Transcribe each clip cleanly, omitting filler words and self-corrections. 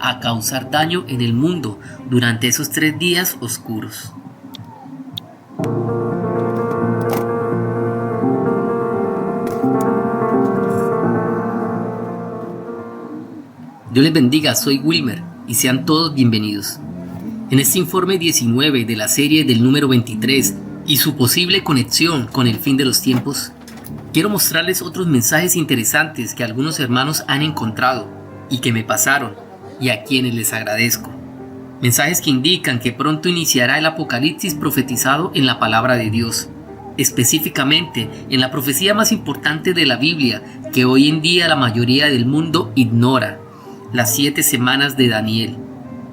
a causar daño en el mundo durante esos 3 días oscuros. Dios les bendiga, soy Wilmer y sean todos bienvenidos. En este informe 19 de la serie del número 23 y su posible conexión con el fin de los tiempos, quiero mostrarles otros mensajes interesantes que algunos hermanos han encontrado y que me pasaron y a quienes les agradezco. Mensajes que indican que pronto iniciará el apocalipsis profetizado en la palabra de Dios, específicamente en la profecía más importante de la Biblia que hoy en día la mayoría del mundo ignora, las 7 semanas de Daniel,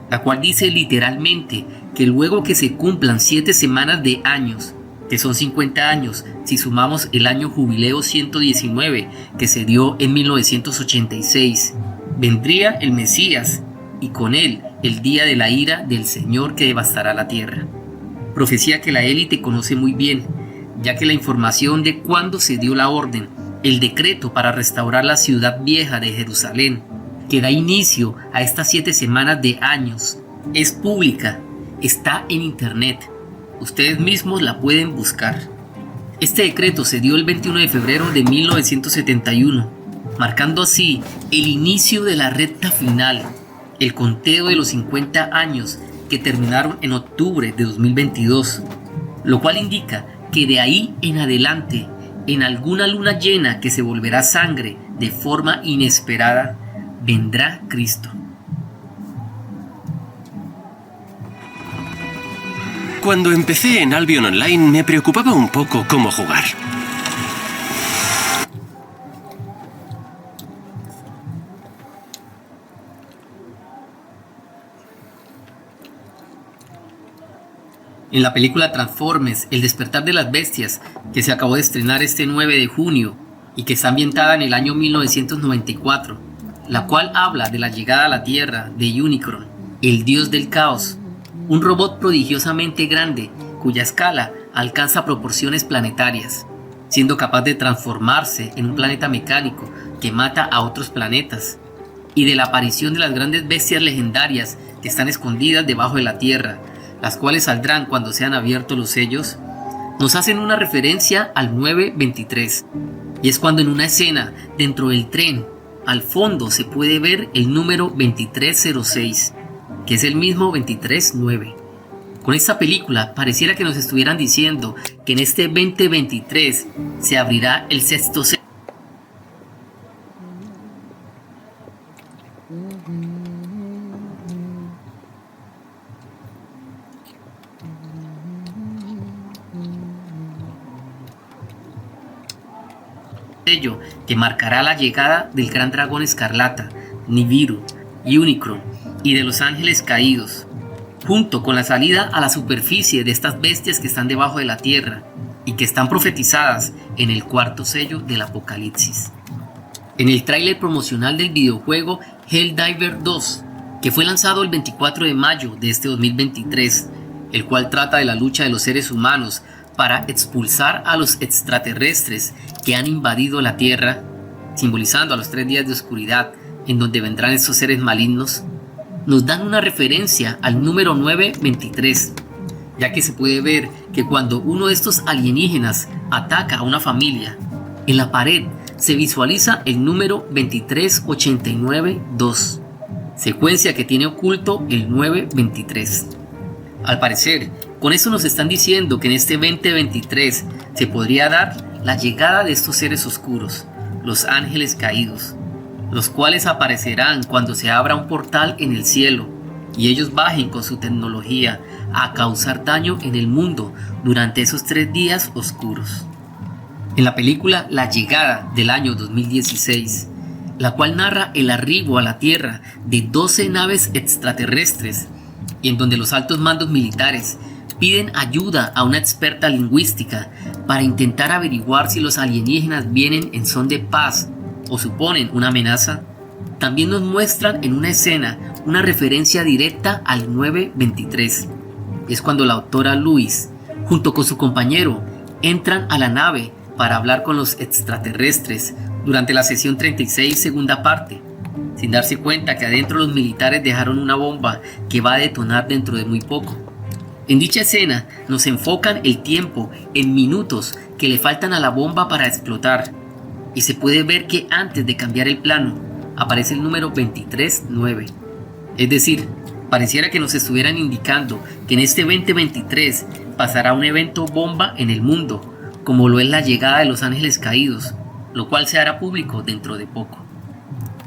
la cual dice literalmente que luego que se cumplan 7 semanas de años, que son 50 años si sumamos el año jubileo 119 que se dio en 1986, vendría el Mesías y con él el día de la ira del Señor que devastará la tierra. Profecía que la élite conoce muy bien, ya que la información de cuándo se dio la orden, el decreto para restaurar la ciudad vieja de Jerusalén, que da inicio a estas 7 semanas de años, es pública, está en internet. Ustedes mismos la pueden buscar. Este decreto se dio el 21 de febrero de 1971, marcando así el inicio de la recta final, el conteo de los 50 años que terminaron en octubre de 2022, lo cual indica que de ahí en adelante, en alguna luna llena que se volverá sangre de forma inesperada, vendrá Cristo. Cuando empecé en Albion Online me preocupaba un poco cómo jugar. En la película Transformers, El despertar de las bestias, que se acabó de estrenar este 9 de junio y que está ambientada en el año 1994, la cual habla de la llegada a la Tierra de Unicron, el dios del caos, un robot prodigiosamente grande cuya escala alcanza proporciones planetarias, siendo capaz de transformarse en un planeta mecánico que mata a otros planetas, y de la aparición de las grandes bestias legendarias que están escondidas debajo de la Tierra, las cuales saldrán cuando sean abiertos los sellos, nos hacen una referencia al 923, y es cuando en una escena dentro del tren, al fondo se puede ver el número 2306, que es el mismo 239. Con esta película pareciera que nos estuvieran diciendo que en este 2023 se abrirá el sexto sello. Que marcará la llegada del gran dragón escarlata, Nibiru, Unicron y de los ángeles caídos, junto con la salida a la superficie de estas bestias que están debajo de la tierra y que están profetizadas en el 4º sello del Apocalipsis. En el tráiler promocional del videojuego Helldiver 2, que fue lanzado el 24 de mayo de este 2023, el cual trata de la lucha de los seres humanos para expulsar a los extraterrestres que han invadido la Tierra, simbolizando a los 3 días de oscuridad en donde vendrán estos seres malignos, nos dan una referencia al número 923, ya que se puede ver que cuando uno de estos alienígenas ataca a una familia, en la pared se visualiza el número 23892, secuencia que tiene oculto el 923. Al parecer, con eso nos están diciendo que en este 2023 se podría dar la llegada de estos seres oscuros, los ángeles caídos, los cuales aparecerán cuando se abra un portal en el cielo y ellos bajen con su tecnología a causar daño en el mundo durante esos 3 días oscuros. En la película La Llegada del año 2016, la cual narra el arribo a la Tierra de 12 naves extraterrestres y en donde los altos mandos militares piden ayuda a una experta lingüística para intentar averiguar si los alienígenas vienen en son de paz o suponen una amenaza, también nos muestran en una escena una referencia directa al 923. Es cuando la doctora Lewis, junto con su compañero, entran a la nave para hablar con los extraterrestres durante la sesión 36, segunda parte, sin darse cuenta que adentro los militares dejaron una bomba que va a detonar dentro de muy poco. En dicha escena nos enfocan el tiempo en minutos que le faltan a la bomba para explotar, y se puede ver que antes de cambiar el plano aparece el número 23-9. Es decir, pareciera que nos estuvieran indicando que en este 2023 pasará un evento bomba en el mundo, como lo es la llegada de los ángeles caídos, lo cual se hará público dentro de poco.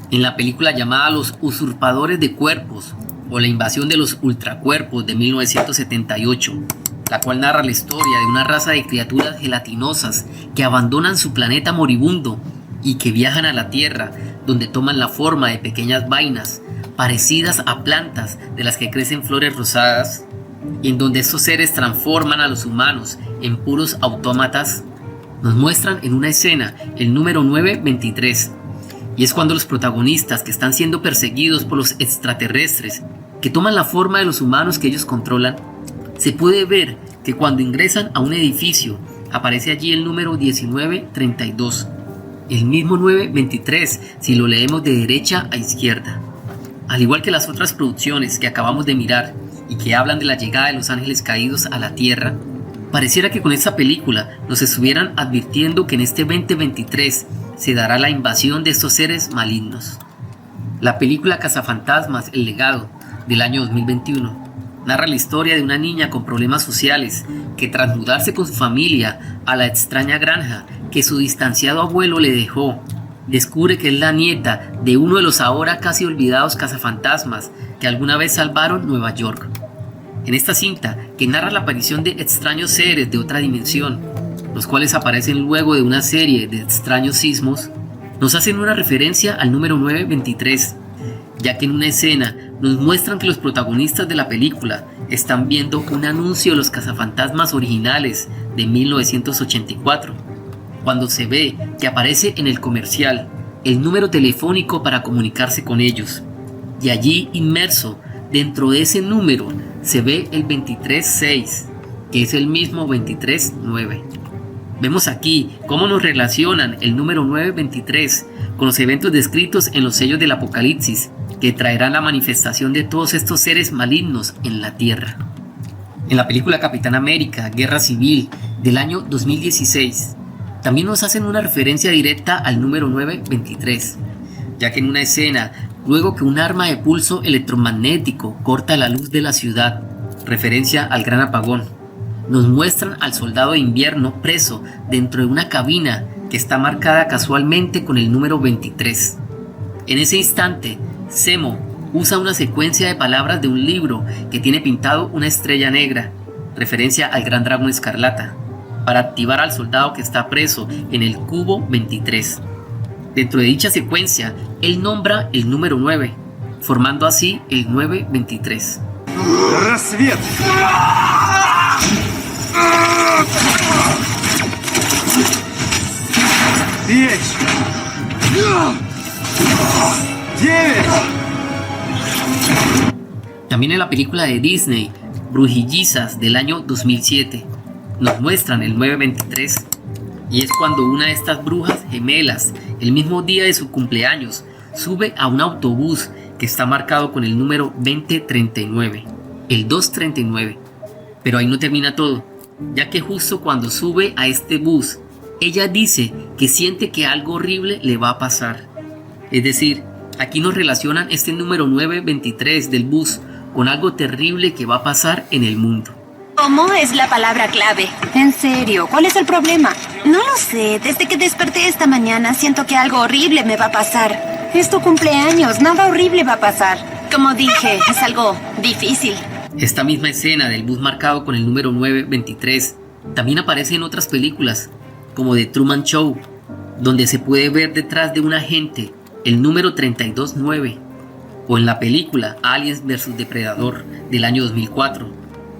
En la película llamada Los usurpadores de cuerpos o la invasión de los ultracuerpos de 1978, la cual narra la historia de una raza de criaturas gelatinosas que abandonan su planeta moribundo y que viajan a la Tierra, donde toman la forma de pequeñas vainas parecidas a plantas de las que crecen flores rosadas, y en donde estos seres transforman a los humanos en puros autómatas. Nos muestran en una escena el número 923, y es cuando los protagonistas, que están siendo perseguidos por los extraterrestres que toman la forma de los humanos que ellos controlan, se puede ver que cuando ingresan a un edificio aparece allí el número 1932, el mismo 923 si lo leemos de derecha a izquierda. Al igual que las otras producciones que acabamos de mirar y que hablan de la llegada de los ángeles caídos a la Tierra, pareciera que con esta película nos estuvieran advirtiendo que en este 2023 se dará la invasión de estos seres malignos. La película Cazafantasmas, El Legado, del año 2021, narra la historia de una niña con problemas sociales que, tras mudarse con su familia a la extraña granja que su distanciado abuelo le dejó, descubre que es la nieta de uno de los ahora casi olvidados cazafantasmas que alguna vez salvaron Nueva York. En esta cinta, que narra la aparición de extraños seres de otra dimensión, los cuales aparecen luego de una serie de extraños sismos, nos hacen una referencia al número 923, ya que en una escena nos muestran que los protagonistas de la película están viendo un anuncio de los cazafantasmas originales de 1984, cuando se ve que aparece en el comercial el número telefónico para comunicarse con ellos, y allí inmerso dentro de ese número se ve el 236, que es el mismo 239. Vemos aquí cómo nos relacionan el número 923 con los eventos descritos en los sellos del Apocalipsis, que traerán la manifestación de todos estos seres malignos en la Tierra. En la película Capitán América, Guerra Civil, del año 2016, también nos hacen una referencia directa al número 923, ya que en una escena, luego que un arma de pulso electromagnético corta la luz de la ciudad, referencia al gran apagón, nos muestran al soldado de invierno preso dentro de una cabina que está marcada casualmente con el número 23. En ese instante, Zemo usa una secuencia de palabras de un libro que tiene pintado una estrella negra, referencia al gran dragón escarlata, para activar al soldado que está preso en el cubo 23. Dentro de dicha secuencia, él nombra el número 9, formando así el 923. Рассвет! 10! 9! También en la película de Disney, Brujillizas, del año 2007, nos muestran el 923, y es cuando una de estas brujas gemelas, el mismo día de su cumpleaños, sube a un autobús que está marcado con el número 2039, el 239. Pero ahí no termina todo, ya que justo cuando sube a este bus, ella dice que siente que algo horrible le va a pasar. Es decir, aquí nos relacionan este número 923 del bus con algo terrible que va a pasar en el mundo. ¿Cómo es la palabra clave? En serio, ¿cuál es el problema? No lo sé, desde que desperté esta mañana siento que algo horrible me va a pasar. Es tu cumpleaños, nada horrible va a pasar. Como dije, es algo difícil. Esta misma escena del bus marcado con el número 923 también aparece en otras películas, como The Truman Show, donde se puede ver detrás de un agente el número 329, o en la película Aliens vs Depredador del año 2004.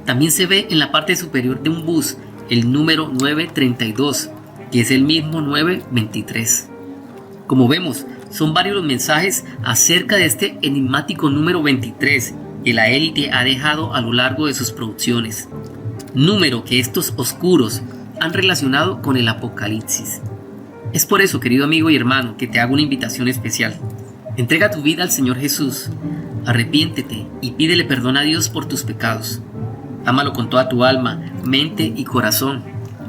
También se ve en la parte superior de un bus el número 932, que es el mismo 923. Como vemos, son varios los mensajes acerca de este enigmático número 23 que la élite ha dejado a lo largo de sus producciones. Número que estos oscuros han relacionado con el Apocalipsis. Es por eso, querido amigo y hermano, que te hago una invitación especial. Entrega tu vida al Señor Jesús, arrepiéntete y pídele perdón a Dios por tus pecados. Ámalo con toda tu alma, mente y corazón,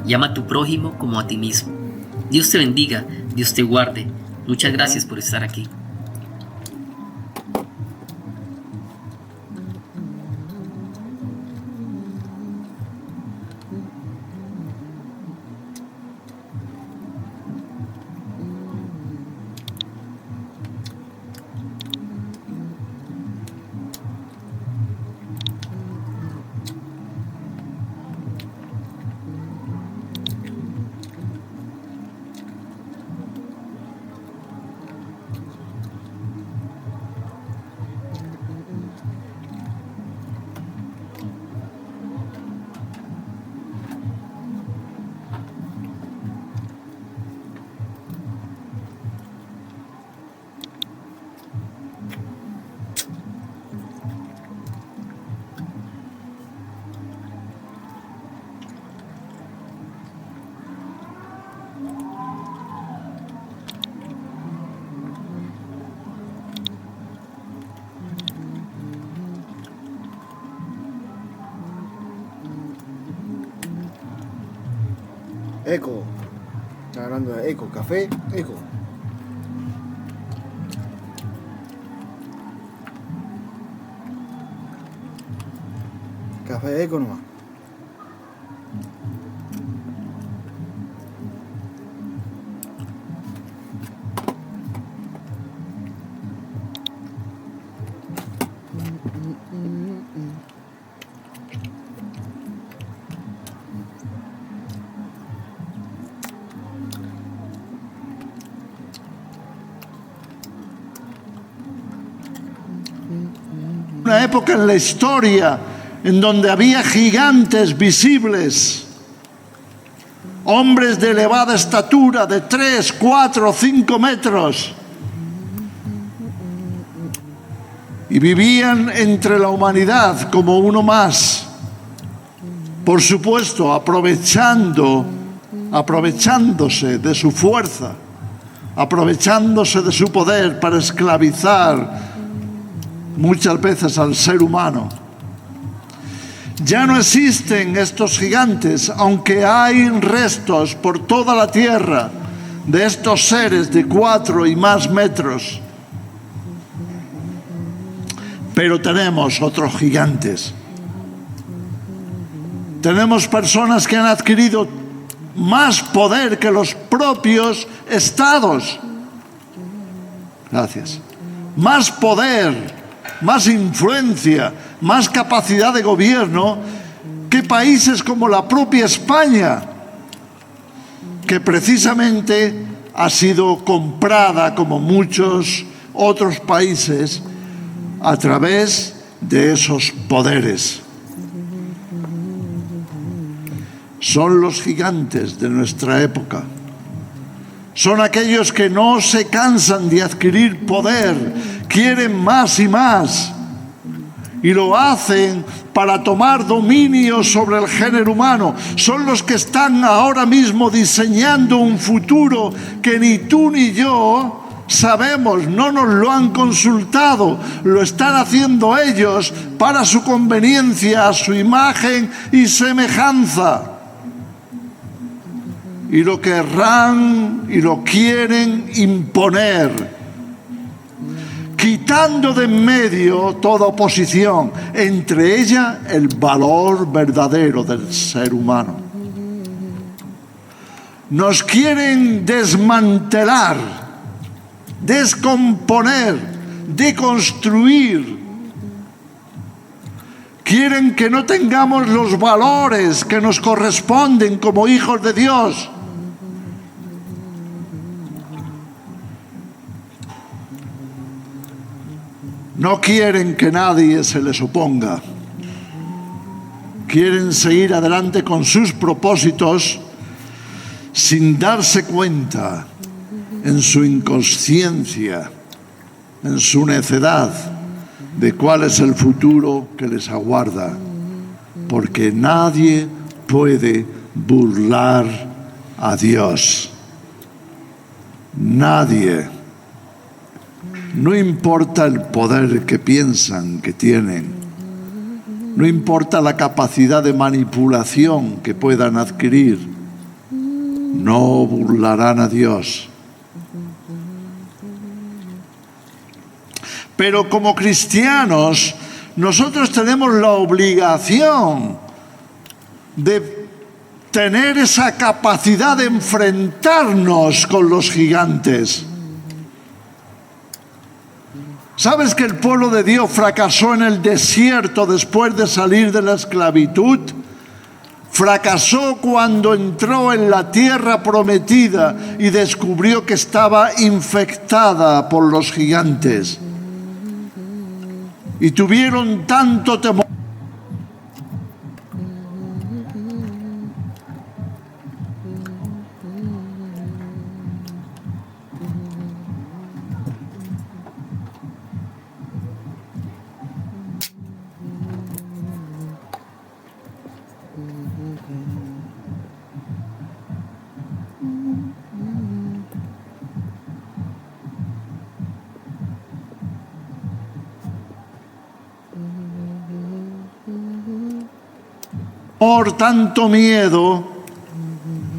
y ama a tu prójimo como a ti mismo. Dios te bendiga, Dios te guarde. Muchas gracias por estar aquí. Eco. Está hablando de Eco. Café, Eco. Café Eco nomás. Una época en la historia en donde había gigantes visibles, hombres de elevada estatura, de 3, 4, 5 metros, y vivían entre la humanidad como uno más, por supuesto aprovechándose de su fuerza, aprovechándose de su poder para esclavizar muchas veces al ser humano. Ya no existen estos gigantes, aunque hay restos por toda la tierra de estos seres de 4 y más metros. Pero tenemos otros gigantes. Tenemos personas que han adquirido más poder que los propios estados. Gracias. Más poder, más influencia, más capacidad de gobierno que países como la propia España, que precisamente ha sido comprada, como muchos otros países, a través de esos poderes. Son los gigantes de nuestra época. Son aquellos que no se cansan de adquirir poder, quieren más y más, y lo hacen para tomar dominio sobre el género humano. Son los que están ahora mismo diseñando un futuro que ni tú ni yo sabemos, no nos lo han consultado, lo están haciendo ellos para su conveniencia, a su imagen y semejanza. Y lo querrán y lo quieren imponer, quitando de en medio toda oposición, entre ella el valor verdadero del ser humano. Nos quieren desmantelar, descomponer, deconstruir. Quieren que no tengamos los valores que nos corresponden como hijos de Dios. No quieren que nadie se les oponga. Quieren seguir adelante con sus propósitos sin darse cuenta, en su inconsciencia, en su necedad, de cuál es el futuro que les aguarda. Porque nadie puede burlar a Dios. Nadie. No importa el poder que piensan que tienen, no importa la capacidad de manipulación que puedan adquirir, no burlarán a Dios. Pero como cristianos, nosotros tenemos la obligación de tener esa capacidad de enfrentarnos con los gigantes. ¿Sabes que el pueblo de Dios fracasó en el desierto después de salir de la esclavitud? Fracasó cuando entró en la tierra prometida y descubrió que estaba infectada por los gigantes. Y tuvieron tanto temor. Por tanto miedo,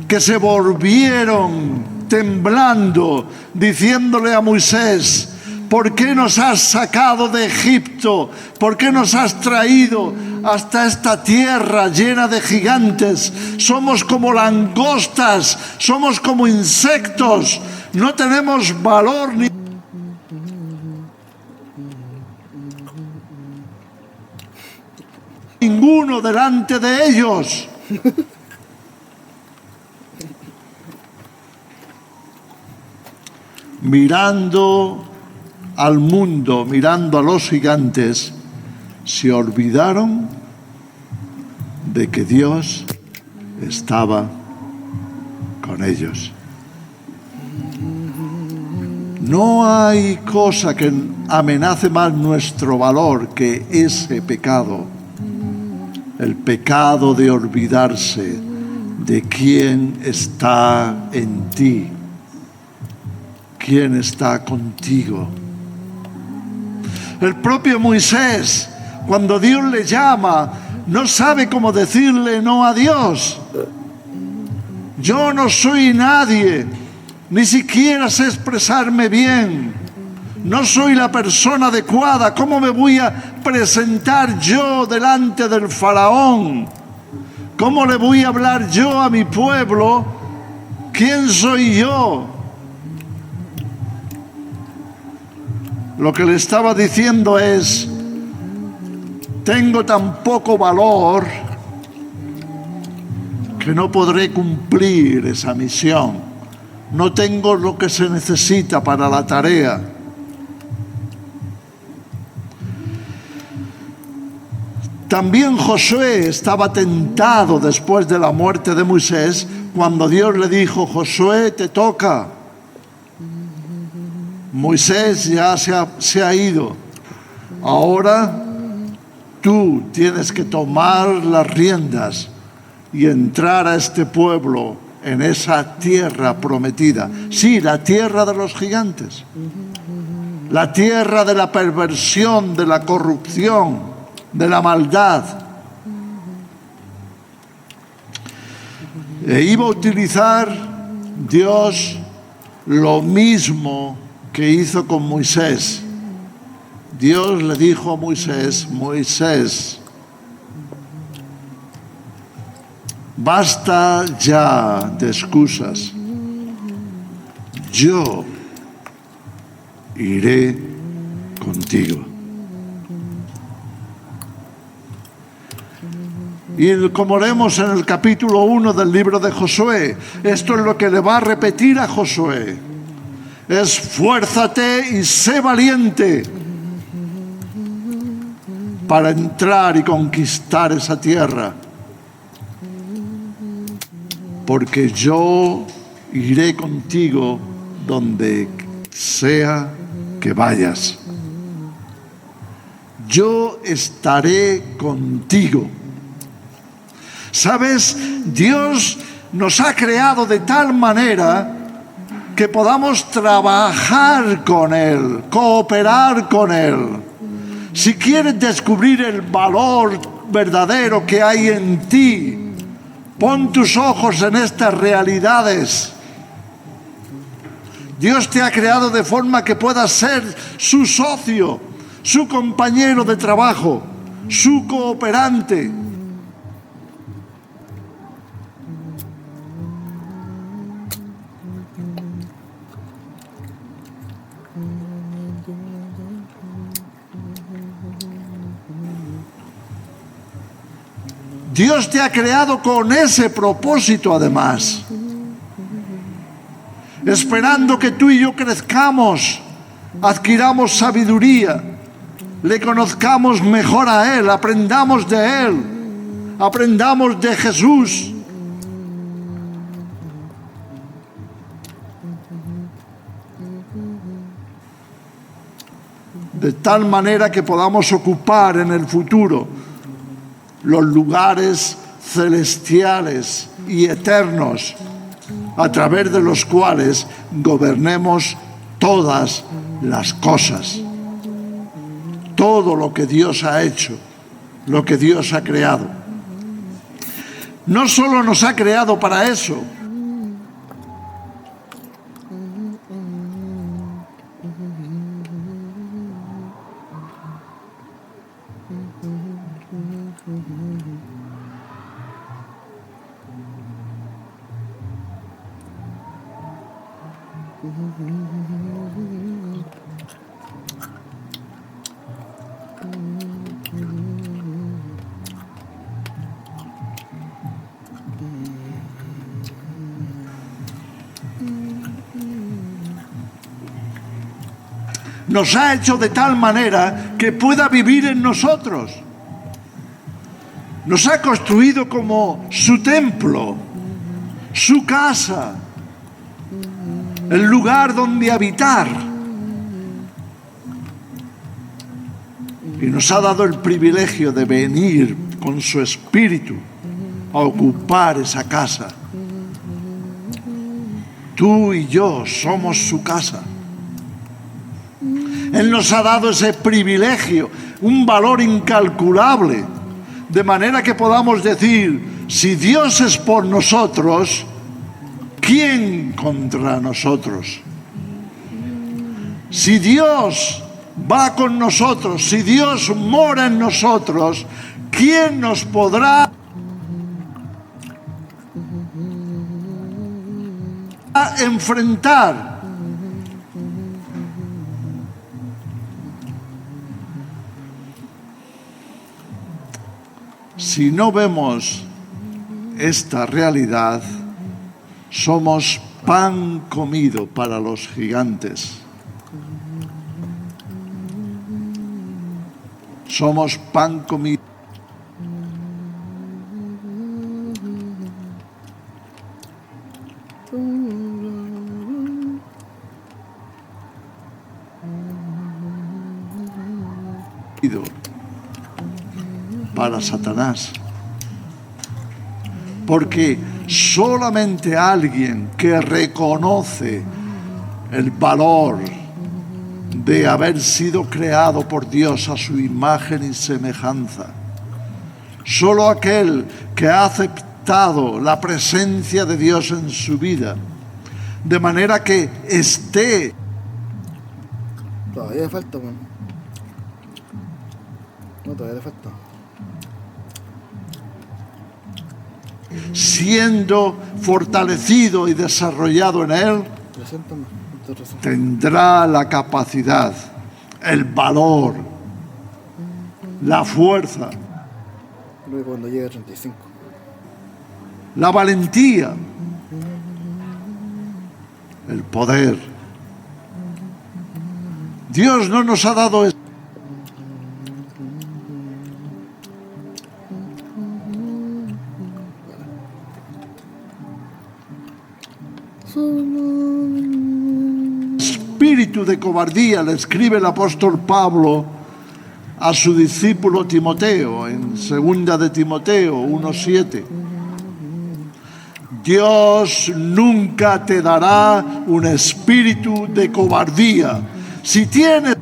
que se volvieron temblando, diciéndole a Moisés: ¿por qué nos has sacado de Egipto? ¿Por qué nos has traído hasta esta tierra llena de gigantes? Somos como langostas, somos como insectos, no tenemos valor ni... ninguno delante de ellos. Mirando al mundo, mirando a los gigantes, se olvidaron de que Dios estaba con ellos. No hay cosa que amenace más nuestro valor que ese pecado. El pecado de olvidarse de quién está en ti, quién está contigo. El propio Moisés, cuando Dios le llama, no sabe cómo decirle no a Dios. Yo no soy nadie, ni siquiera sé expresarme bien. No soy la persona adecuada. ¿Cómo me voy a presentar yo delante del faraón? ¿Cómo le voy a hablar yo a mi pueblo? ¿Quién soy yo? Lo que le estaba diciendo es: tengo tan poco valor que no podré cumplir esa misión. No tengo lo que se necesita para la tarea. También Josué estaba tentado después de la muerte de Moisés, cuando Dios le dijo: Josué, te toca. Moisés ya se ha ido. Ahora tú tienes que tomar las riendas y entrar a este pueblo en esa tierra prometida. Sí, la tierra de los gigantes. La tierra de la perversión, de la corrupción, de la maldad. E iba a utilizar Dios lo mismo que hizo con Moisés. Dios le dijo a Moisés: Moisés, basta ya de excusas. Yo iré contigo. Y como leemos en el capítulo 1 del libro de Josué, esto es lo que le va a repetir a Josué: esfuérzate y sé valiente para entrar y conquistar esa tierra, porque yo iré contigo donde sea que vayas. Yo estaré contigo. ¿Sabes? Dios nos ha creado de tal manera que podamos trabajar con Él, cooperar con Él. Si quieres descubrir el valor verdadero que hay en ti, pon tus ojos en estas realidades. Dios te ha creado de forma que puedas ser su socio, su compañero de trabajo, su cooperante. Dios te ha creado con ese propósito además, esperando que tú y yo crezcamos, adquiramos sabiduría, le conozcamos mejor a Él, aprendamos de Él, aprendamos de Jesús. De tal manera que podamos ocupar en el futuro los lugares celestiales y eternos a través de los cuales gobernemos todas las cosas. Todo lo que Dios ha hecho, lo que Dios ha creado. No solo nos ha creado para eso, nos ha hecho de tal manera que pueda vivir en nosotros. Nos ha construido como su templo, su casa, el lugar donde habitar. Y nos ha dado el privilegio de venir con su espíritu a ocupar esa casa. Tú y yo somos su casa. Él nos ha dado ese privilegio, un valor incalculable, de manera que podamos decir, si Dios es por nosotros, ¿quién contra nosotros? Si Dios va con nosotros, si Dios mora en nosotros, ¿quién nos podrá enfrentar? Si no vemos esta realidad, somos pan comido para los gigantes. Somos pan comido. Para Satanás, porque solamente alguien que reconoce el valor de haber sido creado por Dios a su imagen y semejanza, solo aquel que ha aceptado la presencia de Dios en su vida, de manera que esté. Todavía le falta, man. No, todavía le falta. Siendo fortalecido y desarrollado en Él, tendrá la capacidad, el valor, la fuerza, luego cuando llegue a 35, la valentía, el poder. Dios no nos ha dado esto. Espíritu de cobardía, le escribe el apóstol Pablo a su discípulo Timoteo en 2 de Timoteo 1:7. Dios nunca te dará un espíritu de cobardía. Si tienes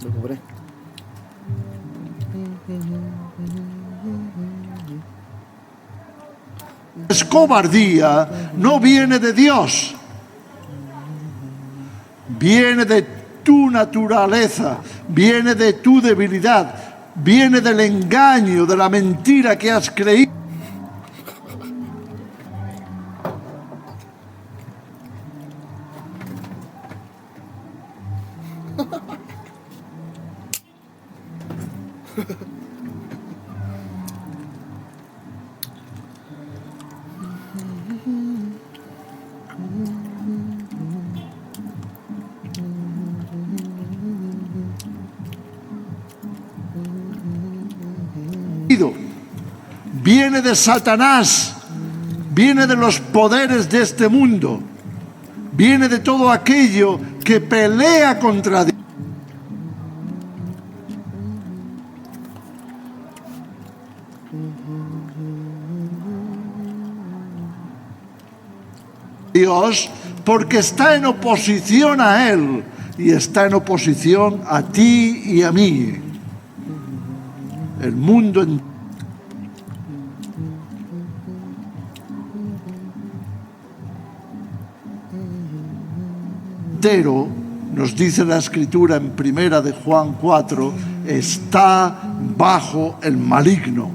Recuperé. cobardía, no viene de Dios. Viene de tu naturaleza, viene de tu debilidad, viene del engaño, de la mentira que has creído. Viene de Satanás, viene de los poderes de este mundo, viene de todo aquello que pelea contra Dios, porque está en oposición a Él y está en oposición a ti y a mí. El mundo entero, nos dice la Escritura en 1 de Juan 4, está bajo el maligno.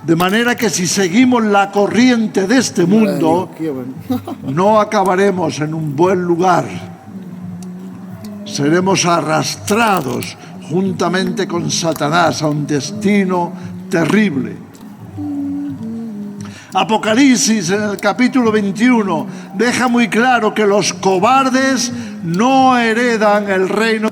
De manera que si seguimos la corriente de este mundo, no acabaremos en un buen lugar. Seremos arrastrados juntamente con Satanás a un destino terrible. Apocalipsis en el capítulo 21 deja muy claro que los cobardes no heredan el reino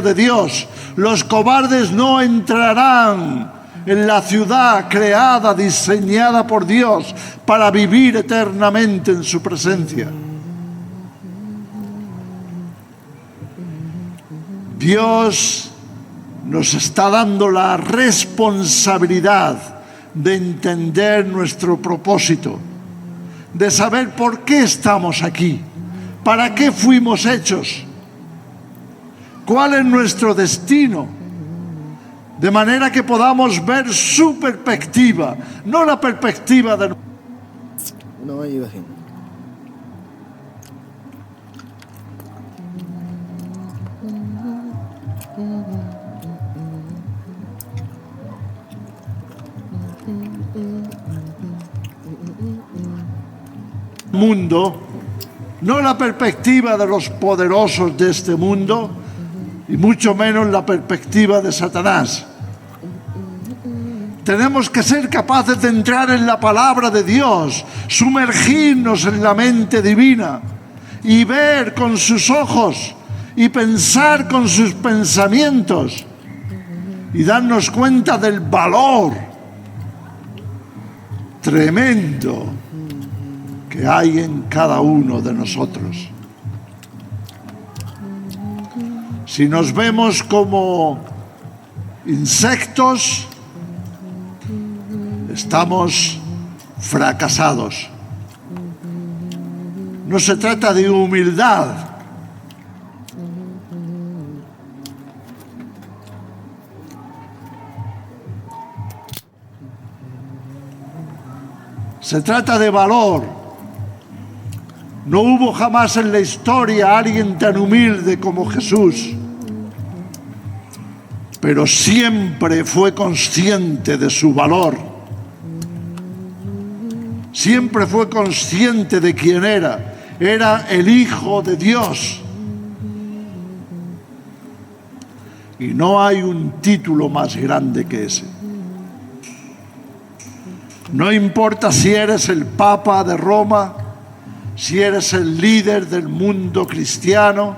de Dios. Los cobardes no entrarán en la ciudad creada, diseñada por Dios para vivir eternamente en su presencia. Dios nos está dando la responsabilidad de entender nuestro propósito, de saber por qué estamos aquí, para qué fuimos hechos, cuál es nuestro destino, de manera que podamos ver su perspectiva, no la perspectiva de... No, ahí iba haciendo. Mundo, no la perspectiva de los poderosos de este mundo y mucho menos la perspectiva de Satanás. Tenemos que ser capaces de entrar en la palabra de Dios, sumergirnos en la mente divina y ver con sus ojos y pensar con sus pensamientos y darnos cuenta del valor tremendo que hay en cada uno de nosotros. Si nos vemos como insectos, estamos fracasados. No se trata de humildad. Se trata de valor. No hubo jamás en la historia alguien tan humilde como Jesús, pero siempre fue consciente de su valor. Siempre fue consciente de quién era. Era el Hijo de Dios. Y no hay un título más grande que ese. No importa si eres el Papa de Roma, si eres el líder del mundo cristiano,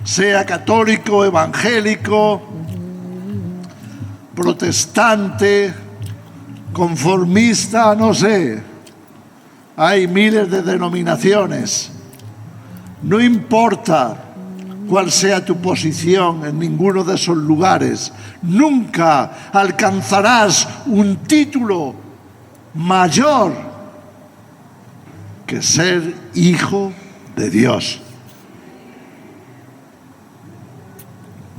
sea católico, evangélico, protestante, conformista, no sé. Hay miles de denominaciones. No importa cuál sea tu posición en ninguno de esos lugares, nunca alcanzarás un título mayor que ser hijo de Dios.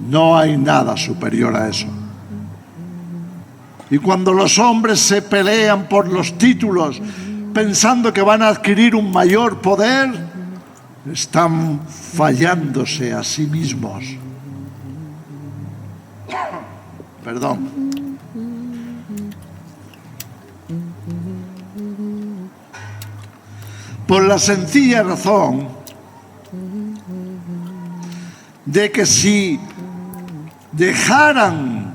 No hay nada superior a eso. Y cuando los hombres se pelean por los títulos, pensando que van a adquirir un mayor poder, están fallándose a sí mismos. Perdón. Por la sencilla razón de que si dejaran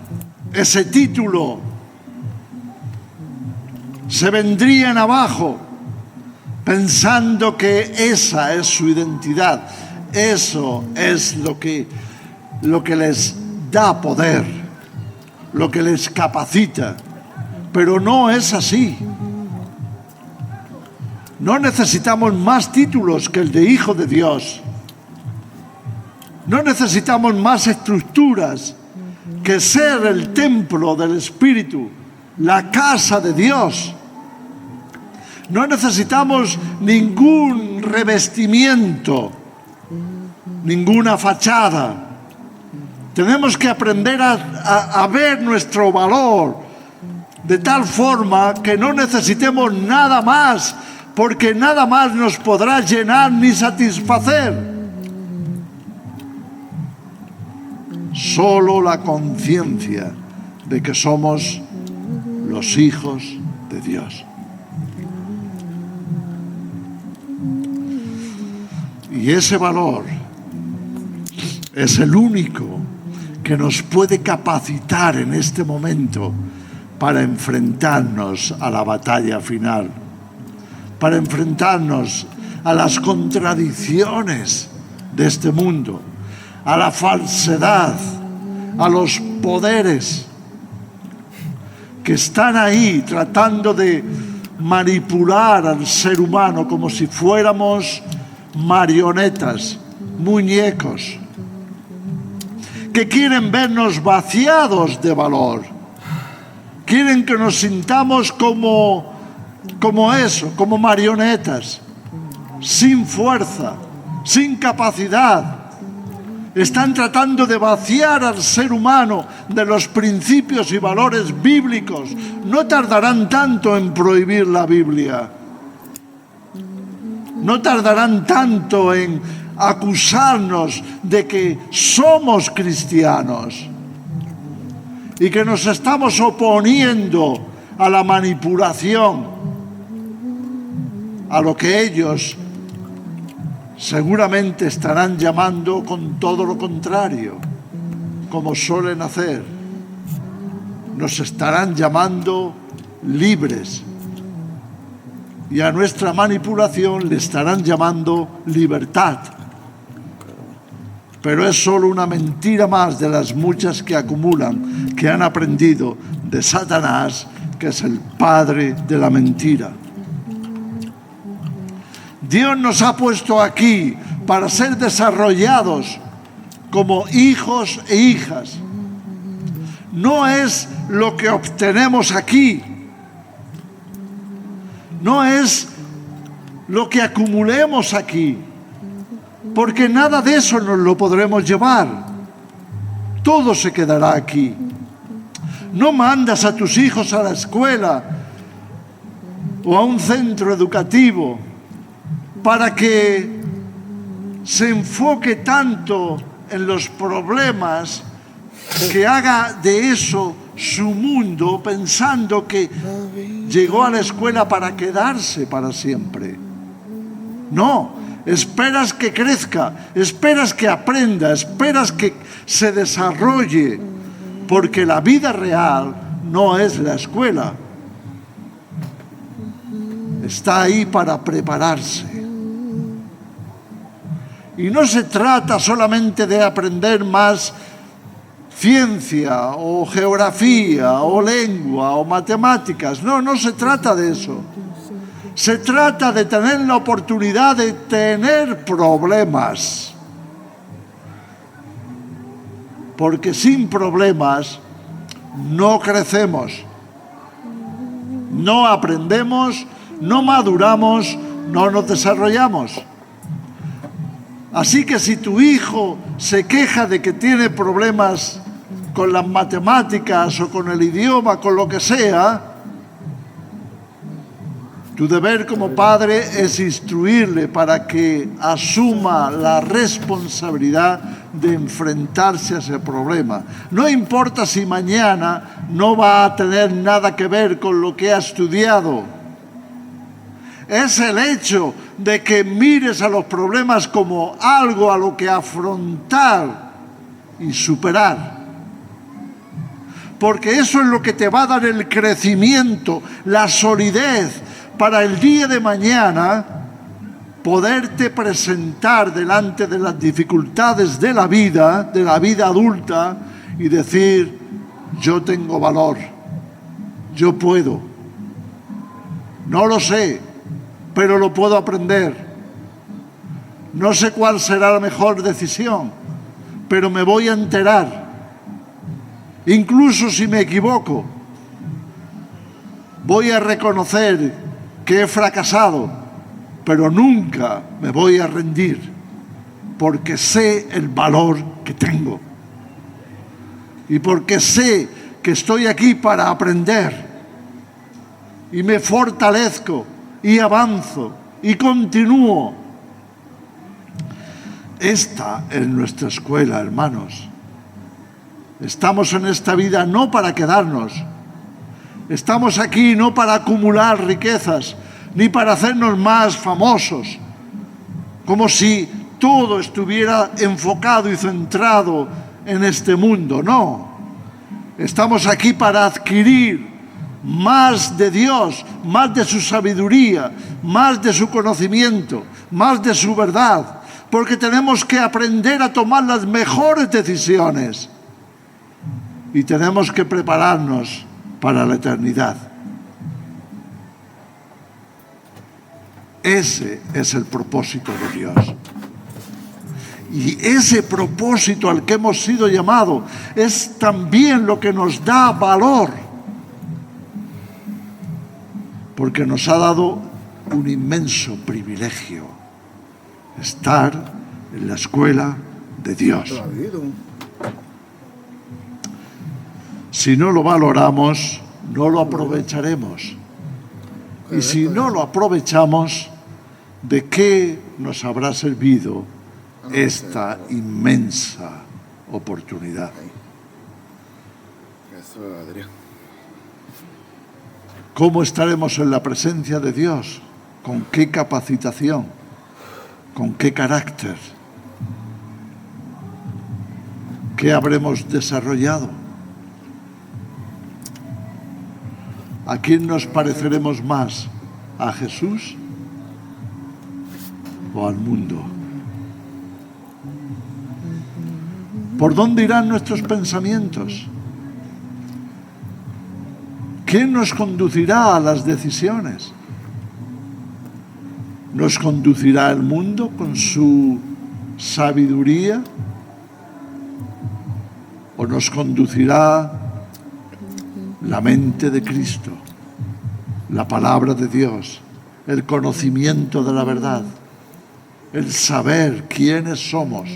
ese título, se vendrían abajo pensando que esa es su identidad. Eso es lo que les da poder, lo que les capacita. Pero no es así. No necesitamos más títulos que el de Hijo de Dios. No necesitamos más estructuras que ser el templo del Espíritu, la casa de Dios. No necesitamos ningún revestimiento, ninguna fachada. Tenemos que aprender a ver nuestro valor de tal forma que no necesitemos nada más, porque nada más nos podrá llenar ni satisfacer. Solo la conciencia de que somos los hijos de Dios. Y ese valor es el único que nos puede capacitar en este momento para enfrentarnos a la batalla final, para enfrentarnos a las contradicciones de este mundo, a la falsedad, a los poderes que están ahí tratando de manipular al ser humano como si fuéramos marionetas, muñecos, que quieren vernos vaciados de valor, quieren que nos sintamos como marionetas, sin fuerza, sin capacidad. Están tratando de vaciar al ser humano de los principios y valores bíblicos. No tardarán tanto en prohibir la Biblia. No tardarán tanto en acusarnos de que somos cristianos y que nos estamos oponiendo a la manipulación, a lo que ellos seguramente estarán llamando con todo lo contrario, como suelen hacer. Nos estarán llamando libres. Y a nuestra manipulación le estarán llamando libertad. Pero es solo una mentira más de las muchas que acumulan, que han aprendido de Satanás, que es el padre de la mentira. Dios nos ha puesto aquí para ser desarrollados como hijos e hijas. No es lo que obtenemos aquí. No es lo que acumulemos aquí, porque nada de eso nos lo podremos llevar. Todo se quedará aquí. No mandas a tus hijos a la escuela o a un centro educativo para que se enfoque tanto en los problemas que haga de eso su mundo, pensando que llegó a la escuela para quedarse para siempre. No, esperas que crezca, esperas que aprenda, esperas que se desarrolle, porque la vida real no es la escuela. Está ahí para prepararse. Y no se trata solamente de aprender más ciencia o geografía o lengua o matemáticas. No, no se trata de eso. Se trata de tener la oportunidad de tener problemas. Porque sin problemas no crecemos, no aprendemos, no maduramos, no nos desarrollamos. Así que si tu hijo se queja de que tiene problemas con las matemáticas o con el idioma, con lo que sea, tu deber como padre es instruirle para que asuma la responsabilidad de enfrentarse a ese problema. No importa si mañana no va a tener nada que ver con lo que ha estudiado. Es el hecho de que mires a los problemas como algo a lo que afrontar y superar. Porque eso es lo que te va a dar el crecimiento, la solidez para el día de mañana poderte presentar delante de las dificultades de la vida adulta y decir, yo tengo valor, yo puedo, no lo sé, pero lo puedo aprender. No sé cuál será la mejor decisión, pero me voy a enterar. Incluso si me equivoco, voy a reconocer que he fracasado, pero nunca me voy a rendir, porque sé el valor que tengo. Y porque sé que estoy aquí para aprender. Y me fortalezco y avanzo y continúo. Esta es nuestra escuela, hermanos. Estamos en esta vida no para quedarnos. Estamos aquí no para acumular riquezas, ni para hacernos más famosos, como si todo estuviera enfocado y centrado en este mundo. No. Estamos aquí para adquirir más de Dios, más de su sabiduría, más de su conocimiento, más de su verdad, porque tenemos que aprender a tomar las mejores decisiones y tenemos que prepararnos para la eternidad. Ese es el propósito de Dios. Y ese propósito al que hemos sido llamados es también lo que nos da valor, porque nos ha dado un inmenso privilegio estar en la escuela de Dios. Si no lo valoramos, no lo aprovecharemos. Y si no lo aprovechamos, ¿de qué nos habrá servido esta inmensa oportunidad? ¿Cómo estaremos en la presencia de Dios? ¿Con qué capacitación? ¿Con qué carácter? ¿Qué habremos desarrollado? ¿A quién nos pareceremos más? ¿A Jesús o al mundo? ¿Por dónde irán nuestros pensamientos? ¿Quién nos conducirá a las decisiones? ¿Nos conducirá el mundo con su sabiduría? ¿O nos conducirá la mente de Cristo, la palabra de Dios, el conocimiento de la verdad, el saber quiénes somos,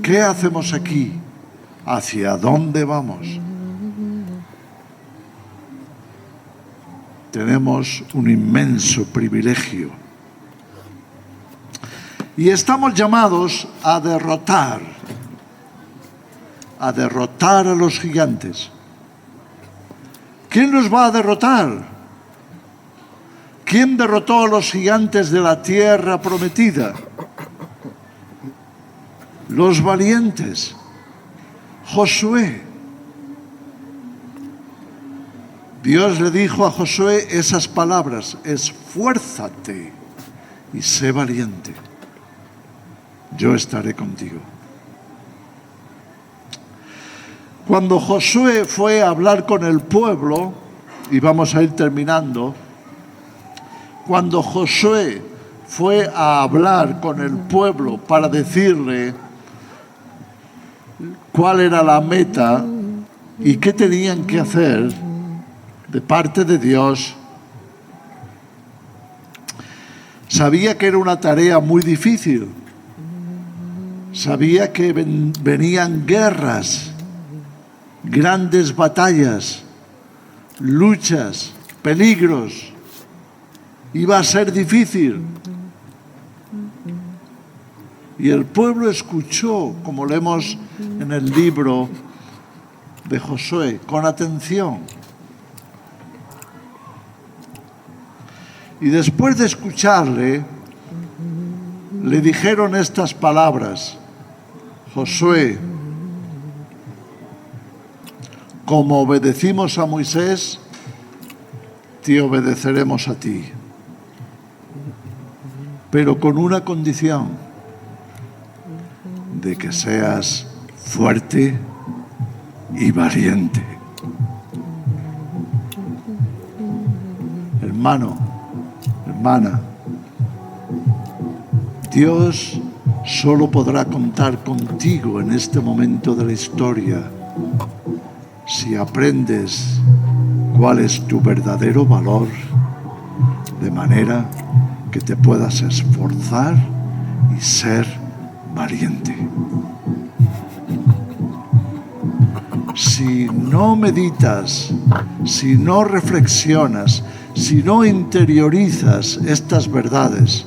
qué hacemos aquí, hacia dónde vamos? Tenemos un inmenso privilegio y estamos llamados a derrotar a los gigantes. ¿Quién los va a derrotar? ¿Quién derrotó a los gigantes de la tierra prometida? Los valientes. Josué. Dios le dijo a Josué esas palabras: esfuérzate y sé valiente. yo estaré contigo. Cuando Josué fue a hablar con el pueblo, y vamos a ir terminando, cuando Josué fue a hablar con el pueblo para decirle cuál era la meta y qué tenían que hacer de parte de Dios, sabía que era una tarea muy difícil, sabía que venían guerras, grandes batallas, luchas, peligros. Iba a ser difícil. Y el pueblo escuchó, como leemos en el libro de Josué, con atención. Y después de escucharle, le dijeron estas palabras: Josué, como obedecimos a Moisés, te obedeceremos a ti. Pero con una condición: de que seas fuerte y valiente. Hermano, hermana, Dios solo podrá contar contigo en este momento de la historia si aprendes cuál es tu verdadero valor, de manera que te puedas esforzar y ser valiente. Si no meditas, si no reflexionas, si no interiorizas estas verdades,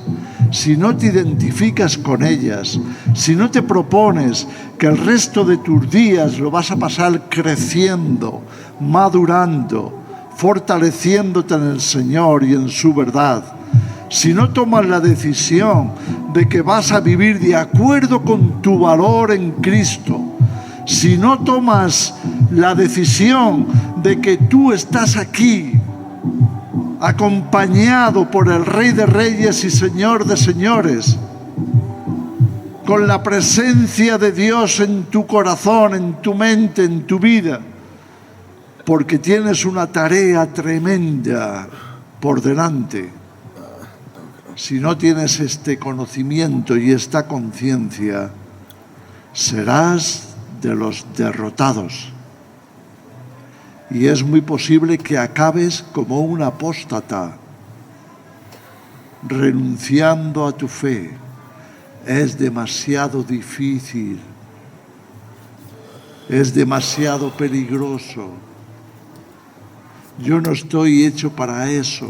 si no te identificas con ellas, si no te propones que el resto de tus días lo vas a pasar creciendo, madurando, fortaleciéndote en el Señor y en su verdad, si no tomas la decisión de que vas a vivir de acuerdo con tu valor en Cristo, si no tomas la decisión de que tú estás aquí acompañado por el Rey de Reyes y Señor de Señores, con la presencia de Dios en tu corazón, en tu mente, en tu vida, porque tienes una tarea tremenda por delante. Si no tienes este conocimiento y esta conciencia, serás de los derrotados. Y es muy posible que acabes como un apóstata, renunciando a tu fe. Es demasiado difícil, es demasiado peligroso. Yo no estoy hecho para eso.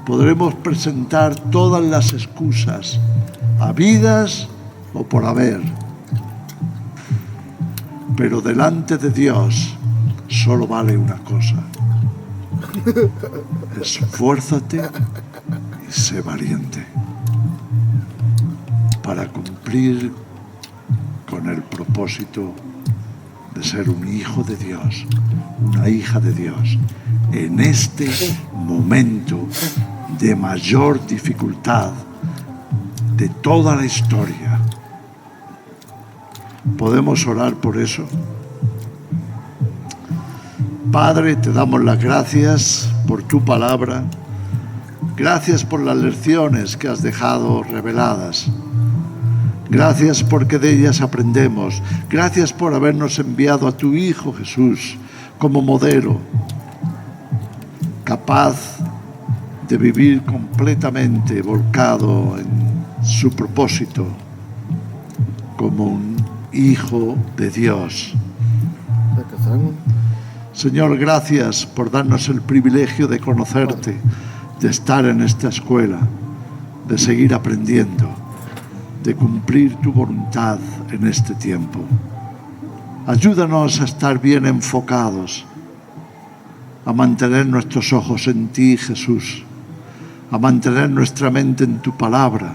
Podremos presentar todas las excusas, habidas o por haber, pero delante de Dios solo vale una cosa: esfuérzate y sé valiente para cumplir con el propósito de ser un hijo de Dios, una hija de Dios, en este momento de mayor dificultad de toda la historia. ¿Podemos orar por eso? Padre, te damos las gracias por tu palabra. Gracias por las lecciones que has dejado reveladas. Gracias porque de ellas aprendemos. Gracias por habernos enviado a tu Hijo Jesús como modelo, capaz de vivir completamente volcado en su propósito como un Hijo de Dios. Señor, gracias por darnos el privilegio de conocerte, de estar en esta escuela, de seguir aprendiendo, de cumplir tu voluntad en este tiempo. Ayúdanos a estar bien enfocados, a mantener nuestros ojos en ti, Jesús, a mantener nuestra mente en tu palabra,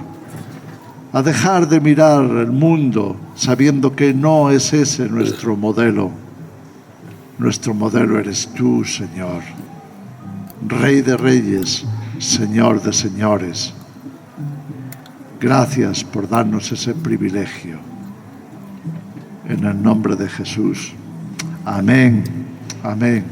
a dejar de mirar el mundo sabiendo que no es ese nuestro modelo. Nuestro modelo eres tú, Señor, Rey de Reyes, Señor de Señores. Gracias por darnos ese privilegio. En el nombre de Jesús. Amén. Amén.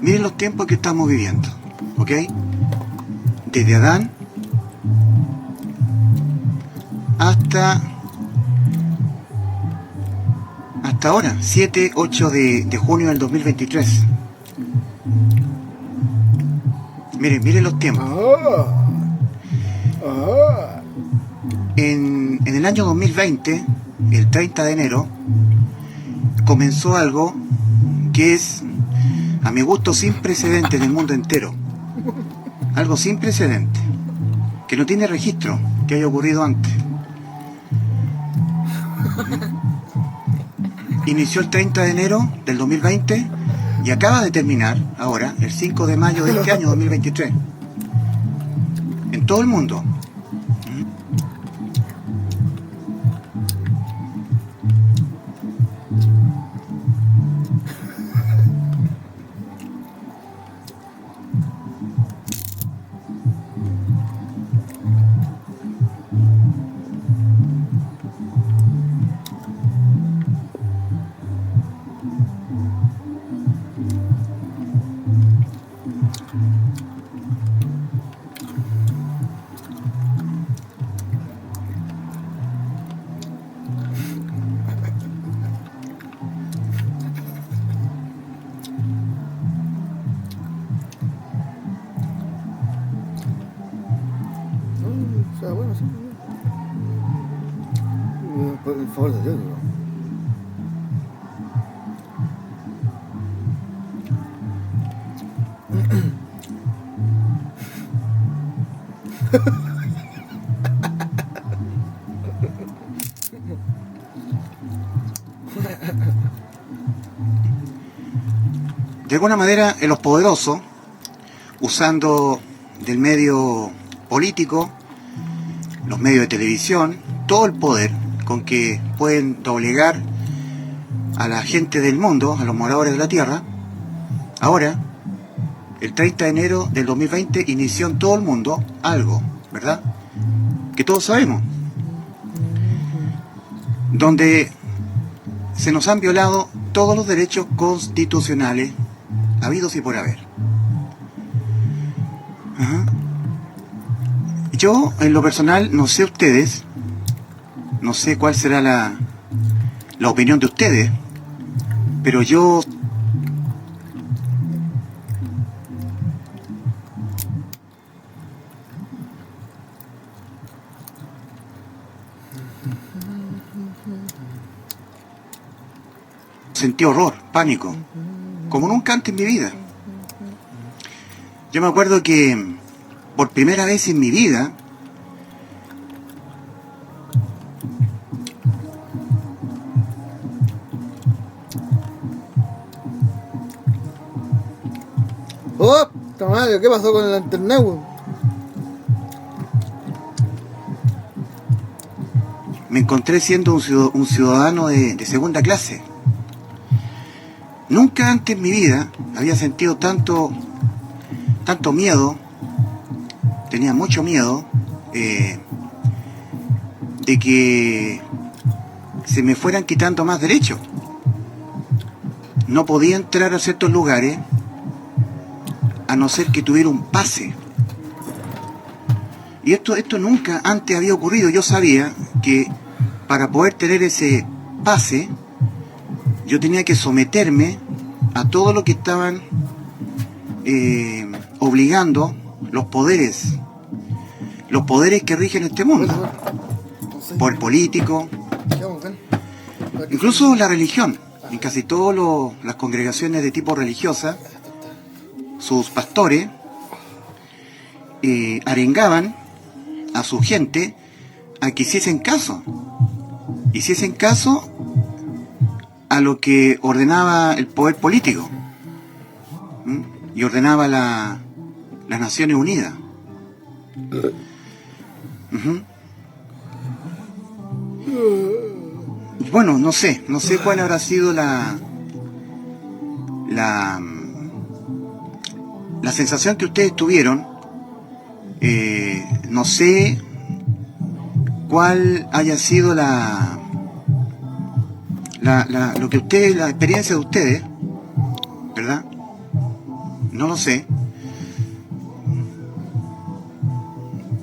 Miren los tiempos que estamos viviendo, ¿ok? Desde Adán hasta ahora, 7-8 de junio del 2023. Miren los tiempos. En el año 2020, el 30 de enero, comenzó algo que es, a mi gusto, sin precedentes en el mundo entero. Algo sin precedentes, que no tiene registro que haya ocurrido antes. Inició el 30 de enero del 2020 y acaba de terminar ahora, el 5 de mayo de este año 2023. En todo el mundo. O sea, bueno, sí. Por el favor de Dios, ¿no? De alguna manera, los poderosos, usando del medio político, los medios de televisión, todo el poder con que pueden doblegar a la gente del mundo, a los moradores de la tierra, ahora, el 30 de enero del 2020, inició en todo el mundo algo, ¿verdad? Que todos sabemos, donde se nos han violado todos los derechos constitucionales habidos y por haber. Ajá. Yo, en lo personal, no sé ustedes, no sé cuál será la opinión de ustedes, pero yo... sentí horror, pánico, como nunca antes en mi vida. Yo me acuerdo que por primera vez en mi vida ¡Oh! Tamayo, ¿qué pasó con el Lanterneu? me encontré siendo un ciudadano de segunda clase. Nunca antes en mi vida había sentido tanto miedo, tenía mucho miedo de que se me fueran quitando más derechos. No podía entrar a ciertos lugares a no ser que tuviera un pase. Y esto nunca antes había ocurrido. Yo sabía que para poder tener ese pase, yo tenía que someterme a todo lo que estaban obligando los poderes que rigen este mundo, por el político, incluso la religión. En casi todas las congregaciones de tipo religiosa, sus pastores arengaban a su gente a que hiciesen caso a lo que ordenaba el poder político. Y ordenaba las Naciones Unidas. Ujú. Bueno, no sé cuál habrá sido la sensación que ustedes tuvieron. No sé cuál haya sido la experiencia de ustedes, ¿verdad? No lo sé.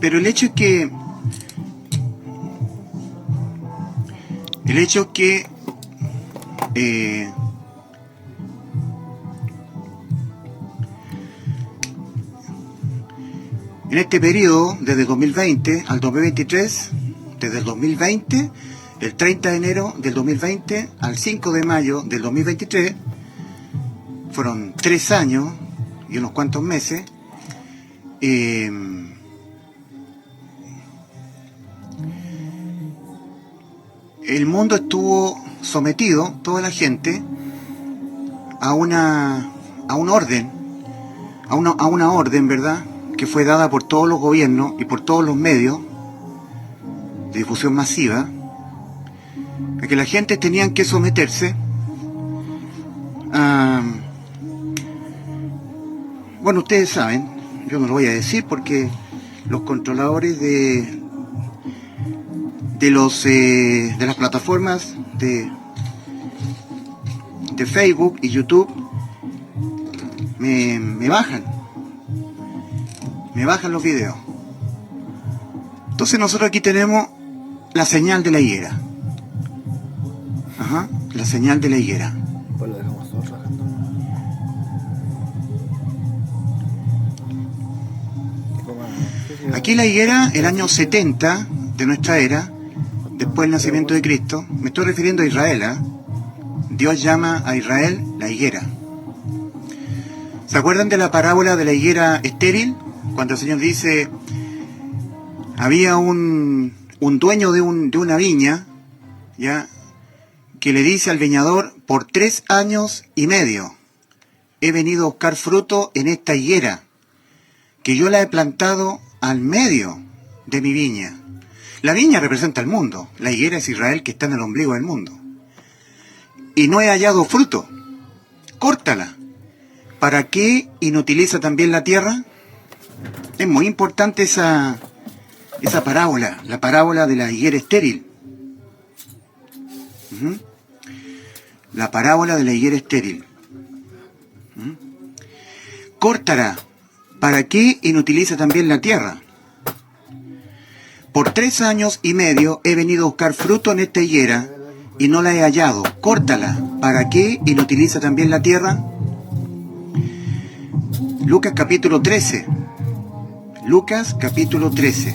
Pero el hecho es que en este periodo, desde 2020 al 2023, desde el 2020, el 30 de enero del 2020 al 5 de mayo del 2023, fueron 3 años y unos cuantos meses. El mundo estuvo sometido, toda la gente, a una orden, a una orden, ¿verdad?, que fue dada por todos los gobiernos y por todos los medios de difusión masiva, a que la gente tenían que someterse a... Bueno, ustedes saben, yo no lo voy a decir porque los controladores de las plataformas de Facebook y YouTube me bajan los videos. Entonces nosotros aquí tenemos la señal de la higuera. Ajá, la señal de la higuera. Pues lo dejamos todos trabajando. Aquí la higuera, el año 70 de nuestra era, después del nacimiento de Cristo. Me estoy refiriendo a Israel, ¿eh? Dios llama a Israel la higuera. ¿Se acuerdan de la parábola de la higuera estéril? Cuando el Señor dice, había un dueño de una viña, ¿ya?, que le dice al viñador, por 3 años y medio he venido a buscar fruto en esta higuera, que yo la he plantado al medio de mi viña. La viña representa el mundo, la higuera es Israel, que está en el ombligo del mundo. Y no he hallado fruto. Córtala. ¿Para qué inutiliza también la tierra? Es muy importante esa parábola, la parábola de la higuera estéril. La parábola de la higuera estéril. Córtala. ¿Para qué inutiliza también la tierra? Por 3 años y medio he venido a buscar fruto en esta higuera y no la he hallado. Córtala. ¿Para qué inutiliza también la tierra? Lucas capítulo 13. Lucas capítulo 13.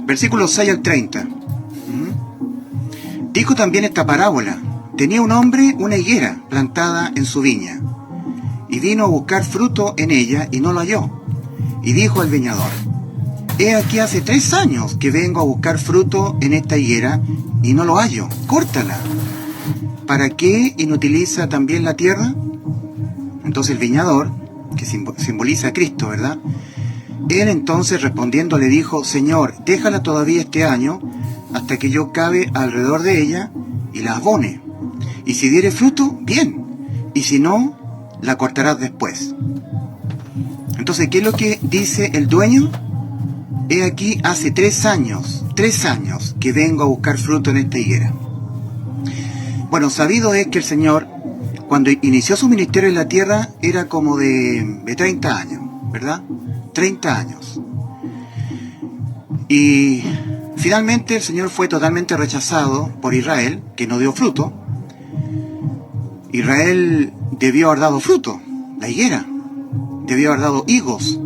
Versículos 6 al 30. Dijo también esta parábola. Tenía un hombre una higuera plantada en su viña, y vino a buscar fruto en ella y no lo halló. Y dijo al viñador, he aquí hace 3 años que vengo a buscar fruto en esta higuera y no lo hallo. Córtala. ¿Para qué inutiliza también la tierra? Entonces el viñador, que simboliza a Cristo, ¿verdad?, él entonces respondiendo le dijo, Señor, déjala todavía este año hasta que yo cabe alrededor de ella y la abone. Y si diere fruto, bien. Y si no, la cortarás después. Entonces, ¿qué es lo que dice el dueño? He aquí hace 3 años que vengo a buscar fruto en esta higuera. Bueno, sabido es que el Señor, cuando inició su ministerio en la tierra, era como de 30 años, ¿verdad? 30 años. Y finalmente el Señor fue totalmente rechazado por Israel, que no dio fruto. Israel debió haber dado fruto, la higuera, debió haber dado higos.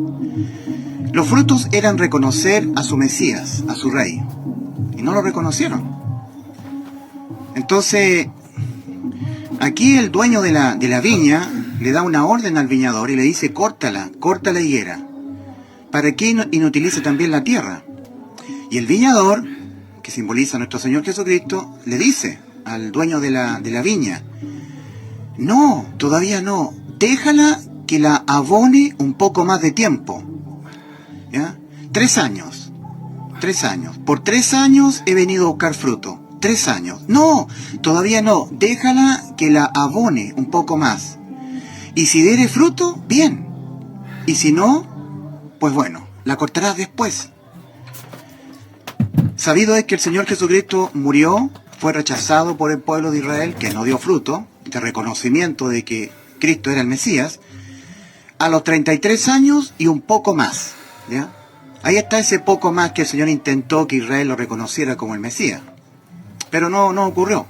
Los frutos eran reconocer a su Mesías, a su rey, y no lo reconocieron. Entonces, aquí el dueño de la viña le da una orden al viñador y le dice, corta la higuera, para que inutilice también la tierra. Y el viñador, que simboliza a nuestro Señor Jesucristo, le dice al dueño de la viña, no, todavía no, déjala que la abone un poco más de tiempo. ¿Ya? 3 años. 3 años. Por 3 años he venido a buscar fruto. 3 años. No, todavía no. Déjala que la abone un poco más. Y si diere fruto, bien. Y si no, pues bueno, la cortarás después. Sabido es que el Señor Jesucristo murió, fue rechazado por el pueblo de Israel, que no dio fruto, de reconocimiento de que Cristo era el Mesías, a los 33 años y un poco más, ¿ya? Ahí está ese poco más que el Señor intentó que Israel lo reconociera como el Mesías. Pero no ocurrió.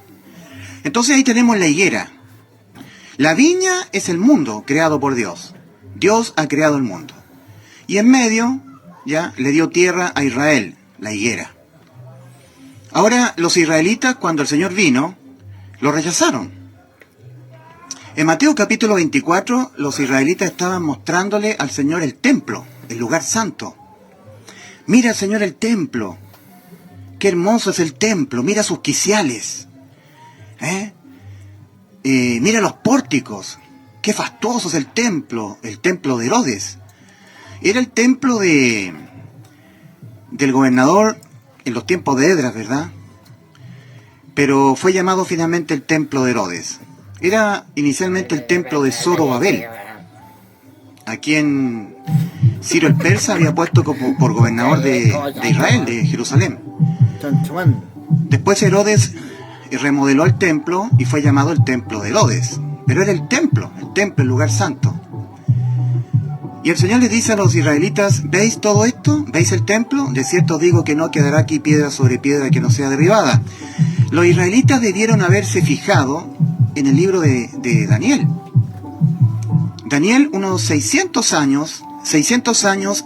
Entonces ahí tenemos la higuera. La viña es el mundo creado por Dios. Dios ha creado el mundo. Y en medio, ya, le dio tierra a Israel, la higuera. Ahora, los israelitas, cuando el Señor vino, lo rechazaron. En Mateo capítulo 24, los israelitas estaban mostrándole al Señor el templo, el lugar santo. Mira, Señor, el templo. Qué hermoso es el templo. Mira sus quiciales. Mira los pórticos. Qué fastuoso es el templo de Herodes. Era el templo del gobernador en los tiempos de Esdras, ¿verdad? Pero fue llamado finalmente el templo de Herodes. Era inicialmente el templo de Zorobabel, a quien Ciro el Persa había puesto por gobernador de Israel, de Jerusalén. Después Herodes remodeló el templo y fue llamado el templo de Herodes. Pero era el templo, el lugar santo. Y el Señor les dice a los israelitas, ¿veis todo esto? ¿Veis el templo? De cierto os digo que no quedará aquí piedra sobre piedra que no sea derribada. Los israelitas debieron haberse fijado en el libro de Daniel. Daniel, unos 600 años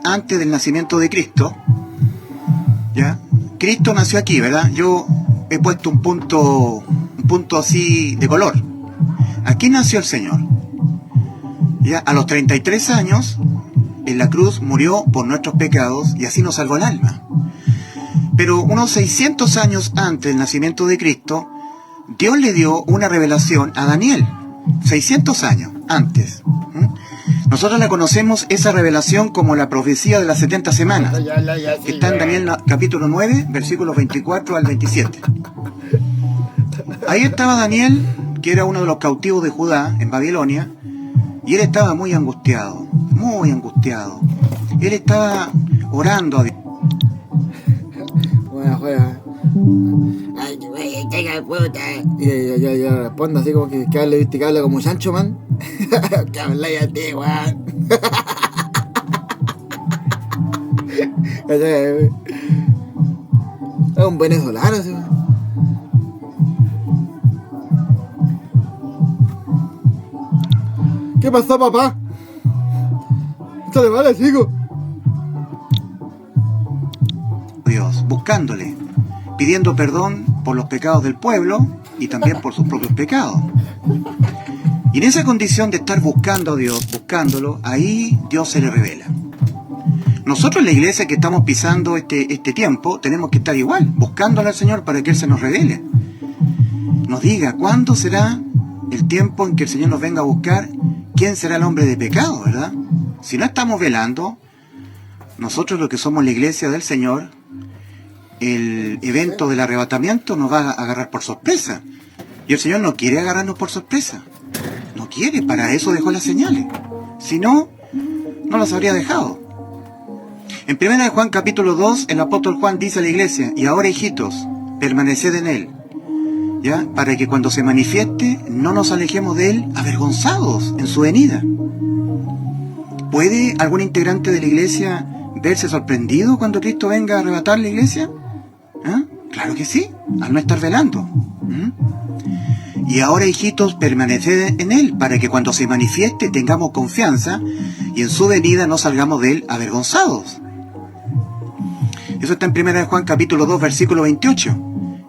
antes del nacimiento de Cristo, ¿ya? Cristo nació aquí, ¿verdad? Yo he puesto un punto así de color. Aquí nació el Señor. Ya, a los 33 años, en la cruz murió por nuestros pecados y así nos salvó el alma. Pero unos 600 años antes del nacimiento de Cristo, Dios le dio una revelación a Daniel. 600 años antes. Nosotros la conocemos, esa revelación, como la profecía de las 70 semanas, que está en Daniel capítulo 9, versículos 24 al 27. Ahí estaba Daniel, que era uno de los cautivos de Judá en Babilonia, y él estaba muy angustiado, muy angustiado. Él estaba orando a Dios. Juega. Ay, güey, tenga puta. Y yo respondo así como que habla como Sancho Man. Que habla ya ti, weón. Es un venezolano, sí. ¿Qué pasó, papá? Esto le vale, chico. Dios, buscándole, pidiendo perdón por los pecados del pueblo y también por sus propios pecados. Y en esa condición de estar buscando a Dios, buscándolo, ahí Dios se le revela. Nosotros en la iglesia que estamos pisando este tiempo, tenemos que estar igual, buscándole al Señor para que Él se nos revele. Nos diga, ¿cuándo será el tiempo en que el Señor nos venga a buscar? ¿Quién será el hombre de pecado, verdad? Si no estamos velando, nosotros los que somos la iglesia del Señor, el evento del arrebatamiento nos va a agarrar por sorpresa. Y el Señor no quiere agarrarnos por sorpresa. No quiere, para eso dejó las señales. Si no, no las habría dejado. En 1 Juan capítulo 2, el apóstol Juan dice a la iglesia, y ahora, hijitos, permaneced en Él, ¿ya? Para que cuando se manifieste, no nos alejemos de Él avergonzados en su venida. ¿Puede algún integrante de la iglesia verse sorprendido cuando Cristo venga a arrebatar la iglesia? Claro que sí, al no estar velando. Y ahora, hijitos, permaneced en Él, para que cuando se manifieste tengamos confianza y en su venida no salgamos de Él avergonzados. Eso está en 1 Juan capítulo 2, versículo 28.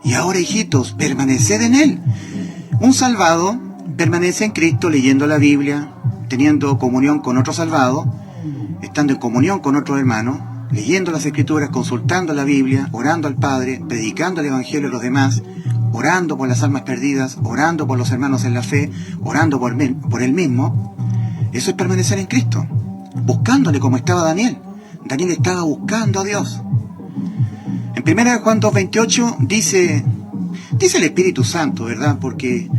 Y ahora, hijitos, permaneced en Él. Un salvado permanece en Cristo leyendo la Biblia, teniendo comunión con otro salvado, estando en comunión con otro hermano, leyendo las Escrituras, consultando la Biblia, orando al Padre, predicando el Evangelio a los demás, orando por las almas perdidas, orando por los hermanos en la fe, orando por Él mismo. Eso es permanecer en Cristo, buscándole como estaba Daniel. Daniel estaba buscando a Dios. 1 de Juan 2:28 dice el Espíritu Santo, ¿verdad? Porque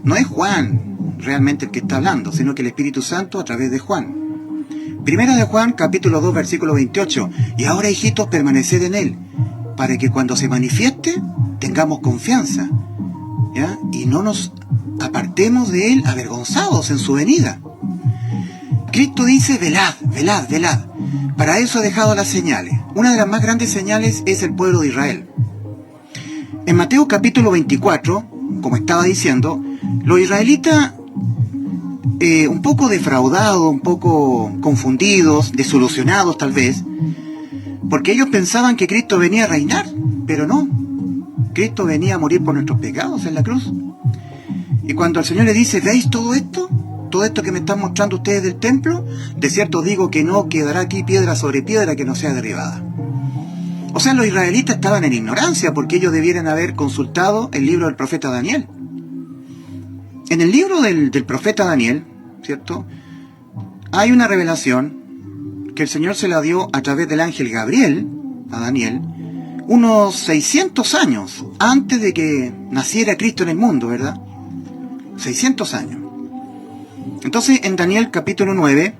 no es Juan realmente el que está hablando, sino que el Espíritu Santo a través de Juan. 1 de Juan, capítulo 2, versículo 28. Y ahora, hijitos, permaneced en Él, para que cuando se manifieste, tengamos confianza, ¿ya? Y no nos apartemos de Él avergonzados en su venida. Cristo dice, velad, velad, velad. Para eso ha dejado las señales. Una de las más grandes señales es el pueblo de Israel. En Mateo capítulo 24, como estaba diciendo, los israelitas, un poco defraudados, un poco confundidos, desilusionados tal vez, porque ellos pensaban que Cristo venía a reinar, pero no. Cristo venía a morir por nuestros pecados en la cruz. Y cuando el Señor le dice, ¿veis todo esto? Todo esto que me están mostrando ustedes del templo, de cierto os digo que no quedará aquí piedra sobre piedra que no sea derribada. O sea, los israelitas estaban en ignorancia porque ellos debieran haber consultado el libro del profeta Daniel. En el libro del profeta Daniel, ¿cierto? Hay una revelación que el Señor se la dio a través del ángel Gabriel a Daniel unos 600 años antes de que naciera Cristo en el mundo, ¿verdad? 600 años. Entonces, en Daniel capítulo 9,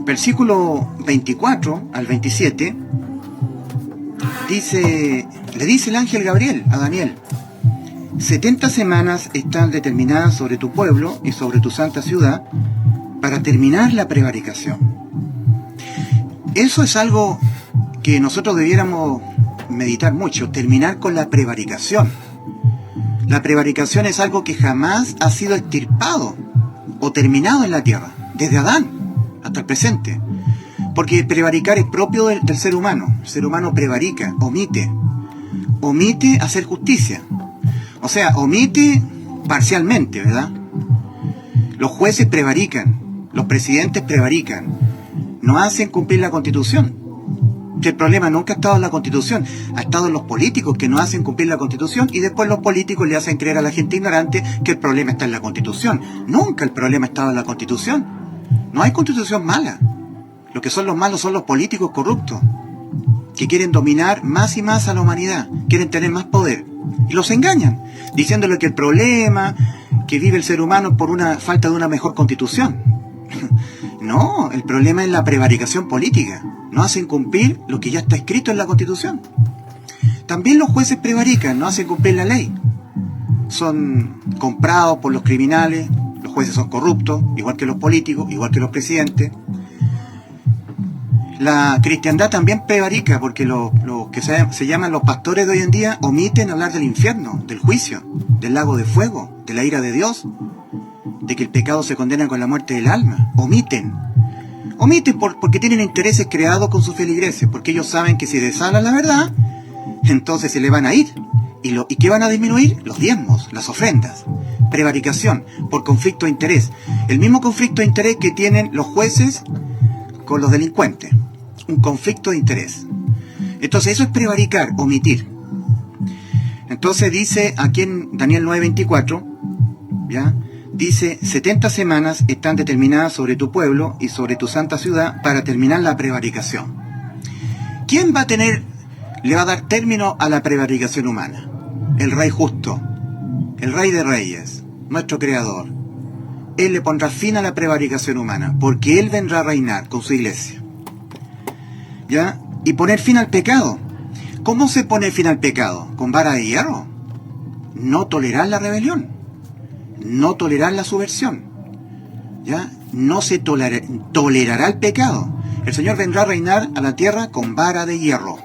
versículo 24 al 27, le dice el ángel Gabriel a Daniel, 70 semanas están determinadas sobre tu pueblo y sobre tu santa ciudad para terminar la prevaricación. Eso es algo que nosotros debiéramos meditar mucho, terminar con la prevaricación. La prevaricación es algo que jamás ha sido extirpado o terminado en la tierra, desde Adán hasta el presente. Porque prevaricar es propio del ser humano. El ser humano prevarica, omite hacer justicia. O sea, omite parcialmente, ¿verdad? Los jueces prevarican, los presidentes prevarican, no hacen cumplir la Constitución. Que el problema nunca ha estado en la Constitución, ha estado en los políticos que no hacen cumplir la Constitución y después los políticos le hacen creer a la gente ignorante que el problema está en la Constitución. Nunca el problema ha estado en la Constitución. No hay Constitución mala. Lo que son los malos son los políticos corruptos, que quieren dominar más y más a la humanidad, quieren tener más poder. Y los engañan, diciéndole que el problema que vive el ser humano es por una falta de una mejor Constitución. No, el problema es la prevaricación política. No hacen cumplir lo que ya está escrito en la Constitución. También los jueces prevarican, no hacen cumplir la ley. Son comprados por los criminales, los jueces son corruptos, igual que los políticos, igual que los presidentes. La cristiandad también prevarica porque los que se llaman los pastores de hoy en día omiten hablar del infierno, del juicio, del lago de fuego, de la ira de Dios, de que el pecado se condena con la muerte del alma. Omiten porque tienen intereses creados con sus feligreses, porque ellos saben que si les hablan la verdad, entonces se le van a ir. ¿Y qué van a disminuir? Los diezmos, las ofrendas. Prevaricación, por conflicto de interés. El mismo conflicto de interés que tienen los jueces con los delincuentes. Un conflicto de interés. Entonces eso es prevaricar, omitir. Entonces dice aquí en Daniel 9:24, ¿ya? Dice, 70 semanas están determinadas sobre tu pueblo y sobre tu santa ciudad para terminar la prevaricación. ¿Quién le va a dar término a la prevaricación humana? El Rey justo, el Rey de Reyes, nuestro Creador. Él le pondrá fin a la prevaricación humana, porque Él vendrá a reinar con su iglesia. ¿Ya? Y poner fin al pecado. ¿Cómo se pone fin al pecado? ¿Con vara de hierro? No tolerar la rebelión. No tolerar la subversión. ¿Ya? No se tolerará el pecado. El Señor vendrá a reinar a la tierra con vara de hierro.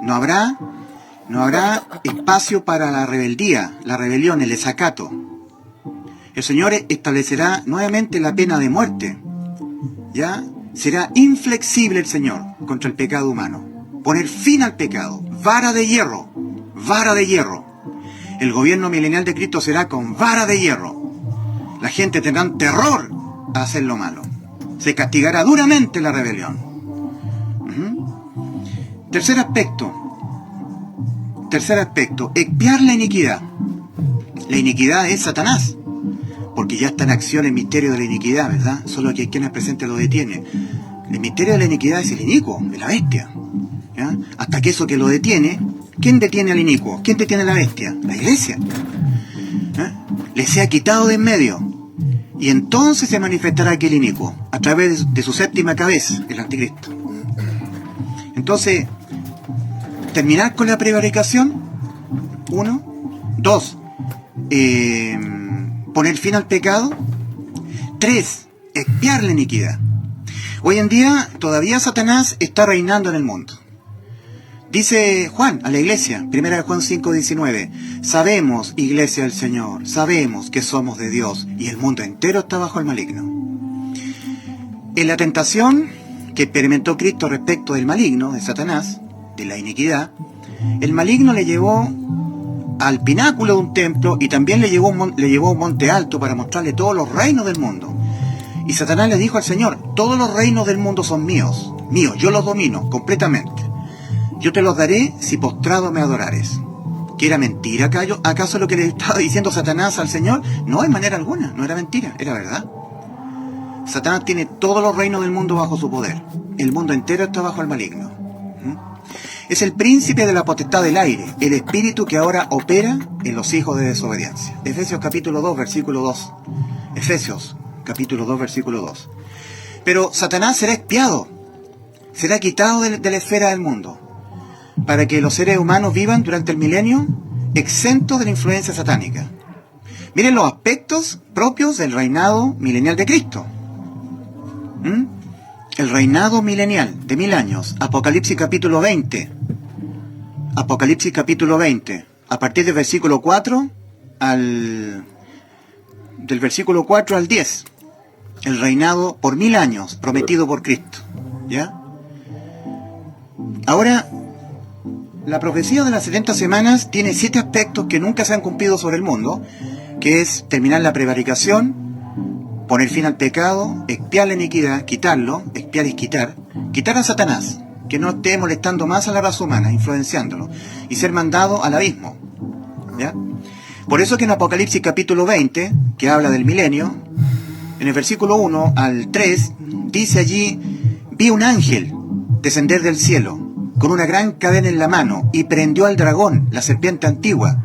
No habrá espacio para la rebeldía, la rebelión, el desacato. El Señor establecerá nuevamente la pena de muerte. ¿Ya? Será inflexible el Señor contra el pecado humano. Poner fin al pecado. Vara de hierro. Vara de hierro. El gobierno milenial de Cristo será con vara de hierro. La gente tendrá terror a hacer lo malo. Se castigará duramente la rebelión. Tercer aspecto, expiar la iniquidad. La iniquidad es Satanás, porque ya está en acción el misterio de la iniquidad, ¿verdad? Solo que hay quienes presentes lo detiene. El misterio de la iniquidad es el inicuo, es la bestia. ¿Ya? Hasta que eso que lo detiene, ¿quién detiene al inicuo? ¿Quién detiene a la bestia? La iglesia. ¿Ya? Le sea quitado de en medio. Y entonces se manifestará aquel inicuo, a través de su séptima cabeza, el anticristo. Entonces, terminar con la prevaricación, 1, 2, poner fin al pecado, 3, expiar la iniquidad. Hoy en día todavía Satanás está reinando en el mundo. Dice Juan a la iglesia, 1 Juan 5:19, sabemos, iglesia del Señor, sabemos que somos de Dios y el mundo entero está bajo el maligno. En la tentación que experimentó Cristo respecto del maligno, de Satanás, de la iniquidad, el maligno le llevó al pináculo de un templo y también le llevó a un monte alto para mostrarle todos los reinos del mundo. Y Satanás le dijo al Señor, todos los reinos del mundo son míos, yo los domino completamente. Yo te los daré si postrado me adorares. ¿Que era mentira acaso lo que le estaba diciendo Satanás al Señor? No, de manera alguna, no era mentira, era verdad. Satanás tiene todos los reinos del mundo bajo su poder. El mundo entero está bajo el maligno. Es el príncipe de la potestad del aire, el espíritu que ahora opera en los hijos de desobediencia. Efesios capítulo 2, versículo 2. Efesios capítulo 2, versículo 2. Pero Satanás será expiado, será quitado de la esfera del mundo, para que los seres humanos vivan durante el milenio exentos de la influencia satánica. Miren los aspectos propios del reinado milenial de Cristo. El reinado milenial de 1000 años, Apocalipsis capítulo 20. Apocalipsis capítulo 20, a partir del versículo 4 del versículo 4 al 10. El reinado por 1000 años prometido por Cristo. ¿Ya? Ahora, la profecía de las 70 semanas tiene 7 aspectos que nunca se han cumplido sobre el mundo, que es terminar la prevaricación, poner fin al pecado, expiar la iniquidad, quitarlo, expiar es quitar a Satanás, que no esté molestando más a la raza humana, influenciándolo, y ser mandado al abismo. ¿Ya? Por eso que en Apocalipsis capítulo 20, que habla del milenio, en el versículo 1 al 3, dice allí, vi un ángel descender del cielo, con una gran cadena en la mano, y prendió al dragón, la serpiente antigua,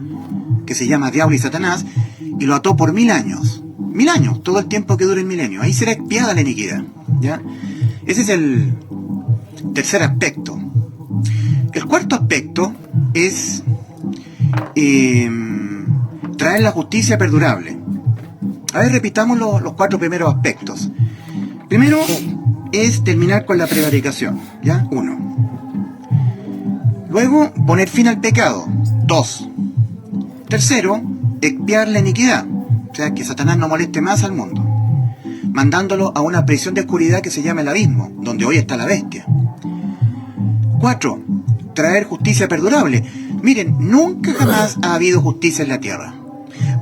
que se llama Diablo y Satanás, y lo ató por 1000 años. 1000 años, todo el tiempo que dure el milenio. Ahí será expiada la iniquidad. ¿Ya? Ese es el tercer aspecto. El cuarto aspecto es traer la justicia perdurable. A ver, repitamos los 4 primeros aspectos. Primero es terminar con la prevaricación. ¿Ya? 1. Luego, poner fin al pecado. 2. Tercero, expiar la iniquidad. O sea, que Satanás no moleste más al mundo, mandándolo a una prisión de oscuridad que se llama el abismo, donde hoy está la bestia. 4. Traer justicia perdurable. Miren, nunca jamás ha habido justicia en la tierra.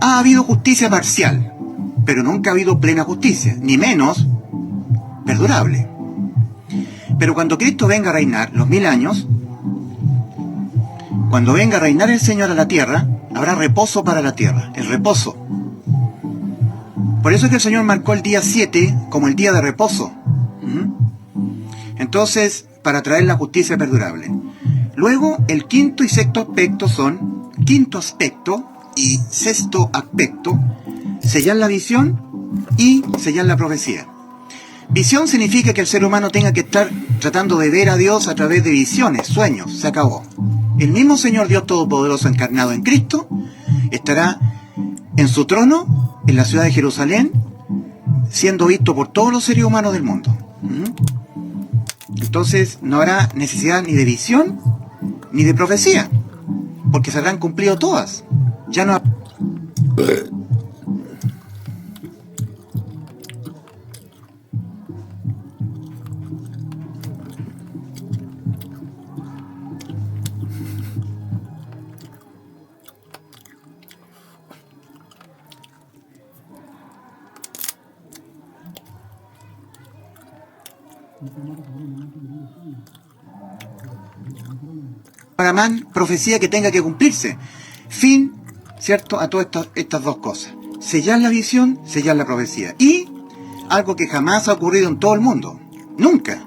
Ha habido justicia parcial, pero nunca ha habido plena justicia, ni menos perdurable. Pero cuando Cristo venga a reinar los 1000 años, cuando venga a reinar el Señor a la tierra, habrá reposo para la tierra, el reposo. Por eso es que el Señor marcó el día 7 como el día de reposo. Entonces, para traer la justicia perdurable. Luego, el quinto y sexto aspecto son, quinto aspecto y sexto aspecto, sellar la visión y sellar la profecía. Visión significa que el ser humano tenga que estar tratando de ver a Dios a través de visiones, sueños, se acabó. El mismo Señor Dios Todopoderoso encarnado en Cristo estará en su trono, en la ciudad de Jerusalén, siendo visto por todos los seres humanos del mundo. Entonces no habrá necesidad ni de visión ni de profecía, porque se habrán cumplido todas. Ya no para más profecía que tenga que cumplirse. Fin, ¿cierto?, a todas estas dos cosas. Sellar la visión, sellar la profecía. Y algo que jamás ha ocurrido en todo el mundo. Nunca.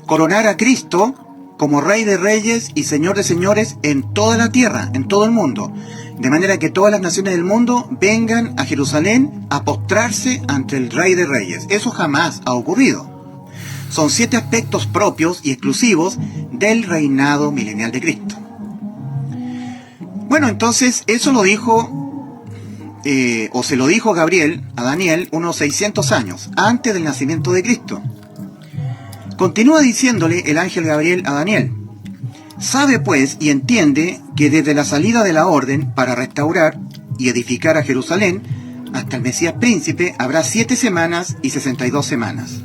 coronar a Cristo como Rey de Reyes y Señor de Señores en toda la tierra, en todo el mundo. De manera que todas las naciones del mundo vengan a Jerusalén a postrarse ante el Rey de Reyes. Eso jamás ha ocurrido. Son 7 aspectos propios y exclusivos del reinado milenial de Cristo. Bueno, entonces eso lo dijo, o se lo dijo Gabriel a Daniel unos 600 años antes del nacimiento de Cristo. Continúa diciéndole el ángel Gabriel a Daniel: sabe pues y entiende que desde la salida de la orden para restaurar y edificar a Jerusalén hasta el Mesías príncipe habrá 7 semanas y 62 semanas.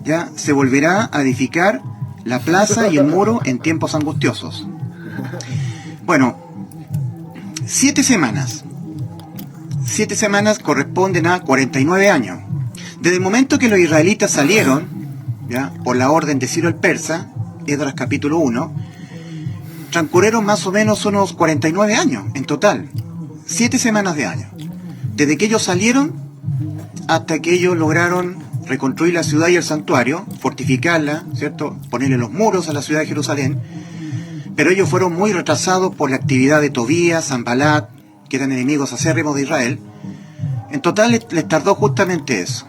Ya se volverá a edificar la plaza y el muro en tiempos angustiosos. Bueno, 7 semanas. 7 semanas corresponden a 49 años. Desde el momento que los israelitas salieron, ¿ya?, por la orden de Ciro el Persa, Esdras capítulo 1, transcurrieron más o menos unos 49 años en total. 7 semanas de año. Desde que ellos salieron hasta que ellos lograron reconstruir la ciudad y el santuario, fortificarla, ¿cierto?, ponerle los muros a la ciudad de Jerusalén. Pero ellos fueron muy retrasados por la actividad de Tobías, Sanbalat, que eran enemigos acérrimos de Israel. En total les tardó justamente eso.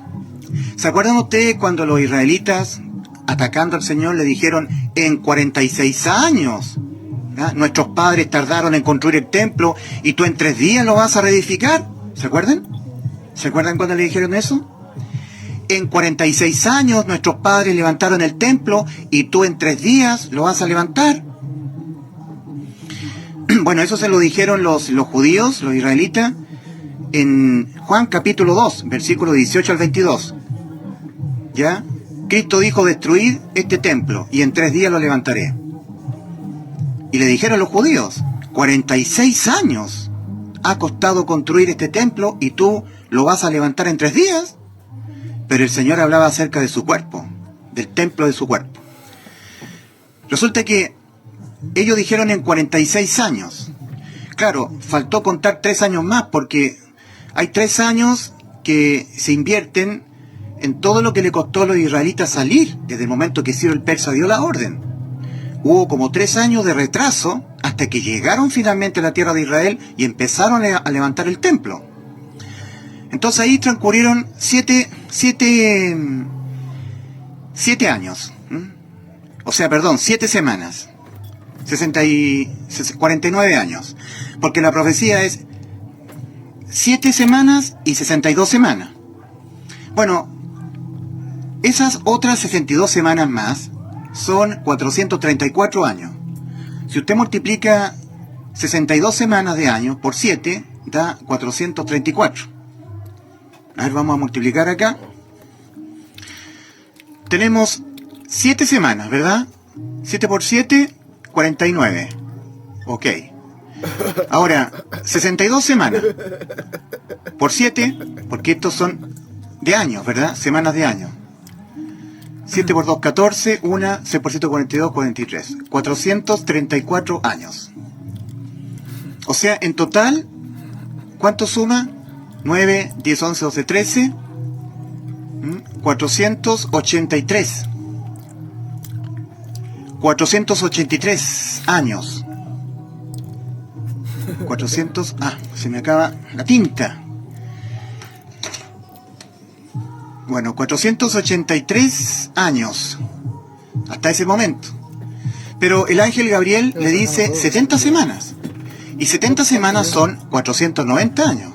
¿Se acuerdan ustedes cuando los israelitas, atacando al Señor, le dijeron: en 46 años, ¿ya?, nuestros padres tardaron en construir el templo y tú en 3 días lo vas a reedificar? ¿Se acuerdan? ¿Se acuerdan cuando le dijeron eso? En 46 años nuestros padres levantaron el templo y tú en 3 días lo vas a levantar. Bueno, eso se lo dijeron los judíos, los israelitas, en Juan capítulo 2, versículo 18 al 22. ¿Ya? Cristo dijo: destruid este templo y en 3 días lo levantaré. Y le dijeron los judíos: 46 años ha costado construir este templo y tú lo vas a levantar en 3 días. Pero el Señor hablaba acerca de su cuerpo, del templo de su cuerpo. Resulta que ellos dijeron en 46 años. Claro, faltó contar 3 años más, porque hay 3 años que se invierten en todo lo que le costó a los israelitas salir desde el momento que Ciro el Persa dio la orden. Hubo como 3 años de retraso hasta que llegaron finalmente a la tierra de Israel y empezaron a levantar el templo. Entonces ahí transcurrieron 7 años. O sea, perdón, 7 semanas. 49 años. Porque la profecía es 7 semanas y 62 semanas. Bueno, esas otras 62 semanas más son 434 años. Si usted multiplica 62 semanas de año por 7, da 434. A ver, vamos a multiplicar acá. Tenemos 7 semanas, ¿verdad? 7 por 7, 49. Ok. Ahora, 62 semanas por 7, porque estos son de años, ¿verdad? Semanas de año. 7 por 2, 14, 1, 6 por 7, 42, 43. 434 años. O sea, en total, ¿cuánto suma? 9, 10, 11, 12, 13. 483. 483 años. 400... Ah, se me acaba la tinta. Bueno, 483 años. Hasta ese momento. Pero el ángel Gabriel le dice 70 semanas. Y 70 semanas son 490 años.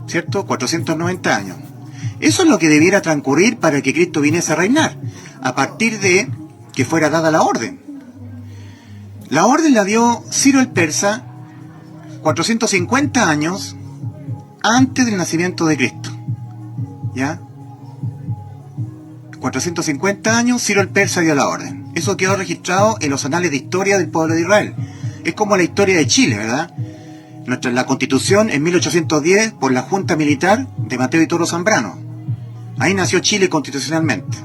¿Cierto? 490 años. Eso es lo que debiera transcurrir para que Cristo viniese a reinar, a partir de que fuera dada la orden. La orden la dio Ciro el Persa 450 años antes del nacimiento de Cristo. ¿Ya? 450 años Ciro el Persa dio la orden. Eso quedó registrado en los anales de historia del pueblo de Israel. Es como la historia de Chile, ¿verdad? La Constitución en 1810 por la Junta Militar de Mateo y Toro Zambrano. Ahí nació Chile constitucionalmente.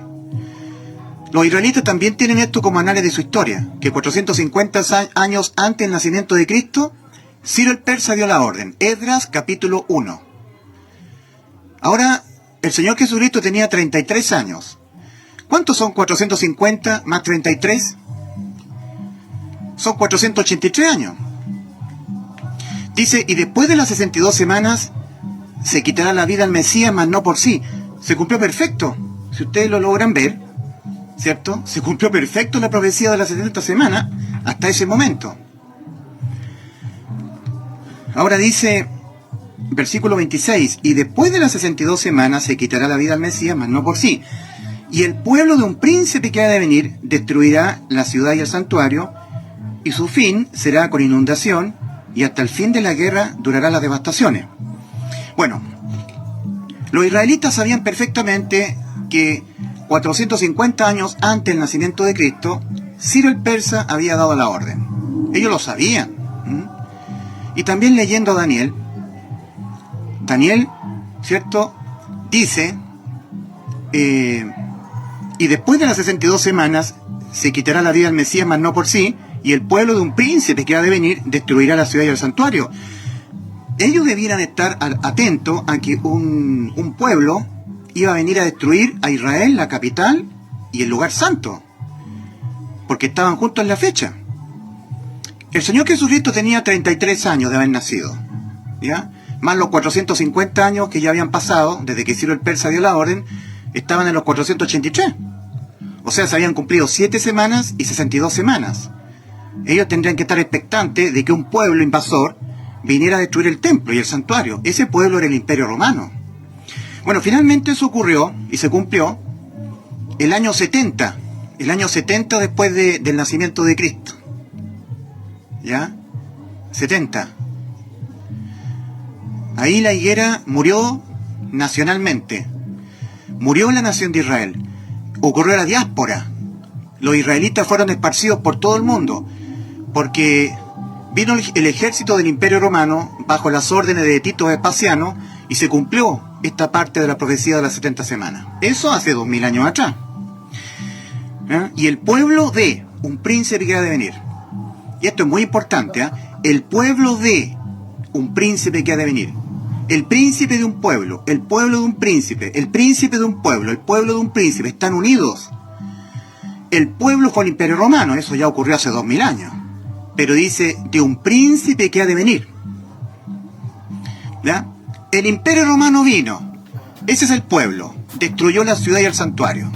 Los israelitas también tienen esto como anales de su historia, que 450 años antes del nacimiento de Cristo, Ciro el Persa dio la orden. Esdras capítulo 1. Ahora, el Señor Jesucristo tenía 33 años. ¿Cuántos son 450 más 33? Son 483 años. Dice, y después de las 62 semanas se quitará la vida al Mesías, mas no por sí. Se cumplió perfecto. Si ustedes lo logran ver, ¿cierto? Se cumplió perfecto la profecía de las 70 semanas hasta ese momento. Ahora dice, versículo 26, y después de las 62 semanas se quitará la vida al Mesías, mas no por sí. Y el pueblo de un príncipe que ha de venir destruirá la ciudad y el santuario, y su fin será con inundación, y hasta el fin de la guerra durará las devastaciones. Bueno, los israelitas sabían perfectamente que 450 años antes del nacimiento de Cristo, Ciro el Persa había dado la orden. Ellos lo sabían. Y también leyendo a Daniel, ¿cierto? Dice, y después de las 62 semanas se quitará la vida al Mesías, mas no por sí, y el pueblo de un príncipe que ha de venir destruirá la ciudad y el santuario. Ellos debieran estar atentos a que un pueblo iba a venir a destruir a Israel, la capital y el lugar santo, porque estaban juntos en la fecha. El Señor Jesucristo tenía 33 años de haber nacido, ¿ya? Más los 450 años que ya habían pasado desde que Ciro el Persa dio la orden, estaban en los 483. O sea, se habían cumplido 7 semanas y 62 semanas. Ellos tendrían que estar expectantes de que un pueblo invasor viniera a destruir el templo y el santuario. Ese pueblo era el Imperio Romano. Bueno, finalmente eso ocurrió y se cumplió el año 70. El año 70 después del nacimiento de Cristo. ¿Ya? 70. Ahí la higuera murió nacionalmente. Murió la nación de Israel. Ocurrió la diáspora. Los israelitas fueron esparcidos por todo el mundo, porque vino el ejército del Imperio Romano bajo las órdenes de Tito Vespasiano y se cumplió esta parte de la profecía de las 70 semanas. Eso hace 2000 años atrás. ¿Eh? Y el pueblo de un príncipe que ha de venir. Y esto es muy importante, ¿eh? El pueblo de un príncipe que ha de venir. El príncipe de un pueblo, el pueblo de un príncipe, el príncipe de un pueblo, el pueblo de un príncipe, están unidos. El pueblo fue el Imperio Romano, eso ya ocurrió hace 2000 años. Pero dice, de un príncipe que ha de venir. ¿Ya? El Imperio Romano vino, ese es el pueblo, destruyó la ciudad y el santuario.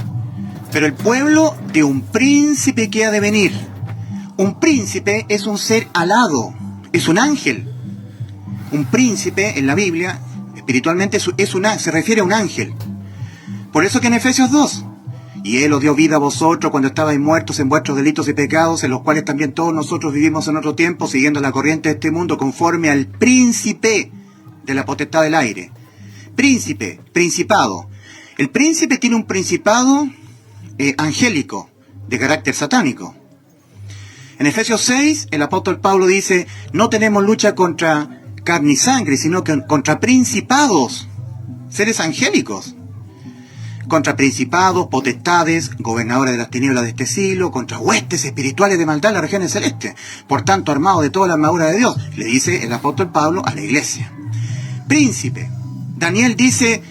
Pero el pueblo de un príncipe que ha de venir. Un príncipe es un ser alado, es un ángel. Un príncipe en la Biblia, espiritualmente, se refiere a un ángel. Por eso que en Efesios 2, y Él os dio vida a vosotros cuando estabais muertos en vuestros delitos y pecados, en los cuales también todos nosotros vivimos en otro tiempo, siguiendo la corriente de este mundo, conforme al príncipe de la potestad del aire. Príncipe, principado. El príncipe tiene un principado angélico, de carácter satánico. En Efesios 6, el apóstol Pablo dice, no tenemos lucha contra carne y sangre, sino que contra principados, seres angélicos. Contra principados, potestades, gobernadores de las tinieblas de este siglo, contra huestes espirituales de maldad en las regiones celestes. Por tanto, armados de toda la armadura de Dios, le dice el apóstol Pablo a la iglesia. Príncipe. Daniel dice,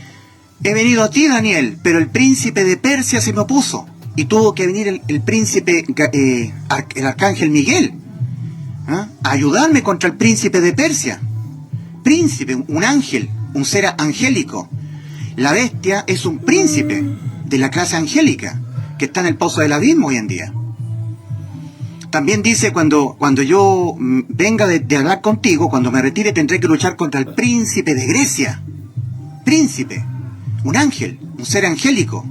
he venido a ti, Daniel, pero el príncipe de Persia se me opuso. Y tuvo que venir el príncipe, el arcángel Miguel, a ayudarme contra el príncipe de Persia. Príncipe, un ángel, un ser angélico. La bestia es un príncipe de la clase angélica que está en el pozo del abismo hoy en día. También dice, cuando yo venga de hablar contigo, cuando me retire tendré que luchar contra el príncipe de Grecia. Príncipe, un ángel, un ser angélico.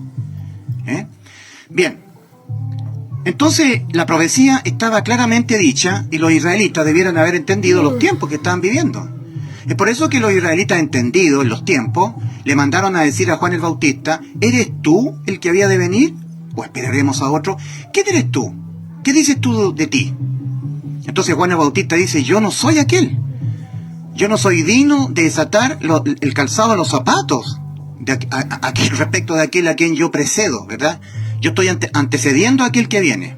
Bien, entonces la profecía estaba claramente dicha y los israelitas debieran haber entendido los tiempos que estaban viviendo. Es por eso que los israelitas entendidos en los tiempos le mandaron a decir a Juan el Bautista, ¿eres tú el que había de venir? ¿O esperaremos a otro? ¿Quién eres tú? ¿Qué dices tú de ti? Entonces Juan el Bautista dice, yo no soy aquel. Yo no soy digno de desatar el calzado de los zapatos respecto de aquel a quien yo precedo, ¿verdad? Yo estoy antecediendo a aquel que viene.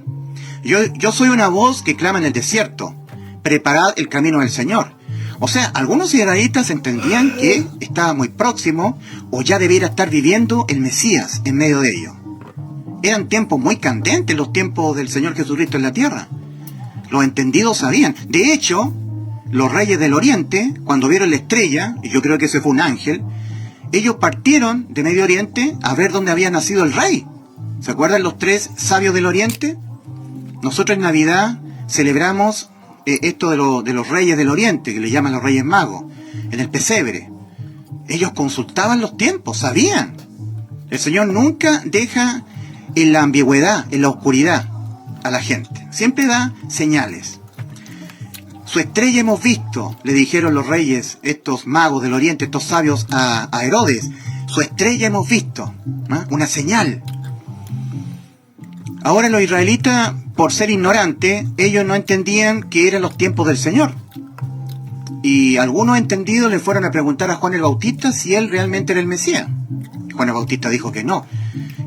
Yo soy una voz que clama en el desierto, preparad el camino del Señor. O sea, algunos israelitas entendían que estaba muy próximo o ya debiera estar viviendo el Mesías en medio de ellos. eran tiempos muy candentes, los tiempos del Señor Jesucristo en la tierra. Los entendidos sabían. De hecho, los reyes del Oriente, cuando vieron la estrella, y yo creo que ese fue un ángel, ellos partieron de Medio Oriente a ver dónde había nacido el rey. ¿Se acuerdan los 3 sabios del Oriente? Nosotros en Navidad celebramos esto de los reyes del Oriente, que le llaman los reyes magos, en el pesebre. Ellos consultaban los tiempos, sabían. El Señor nunca deja en la ambigüedad, en la oscuridad a la gente. Siempre da señales. Su estrella hemos visto, le dijeron los reyes, estos magos del Oriente, estos sabios a Herodes. Su estrella hemos visto, ¿no? Una señal. Ahora los israelitas, por ser ignorantes, ellos no entendían que eran los tiempos del Señor. Y algunos entendidos le fueron a preguntar a Juan el Bautista si él realmente era el Mesías. Juan el Bautista dijo que no,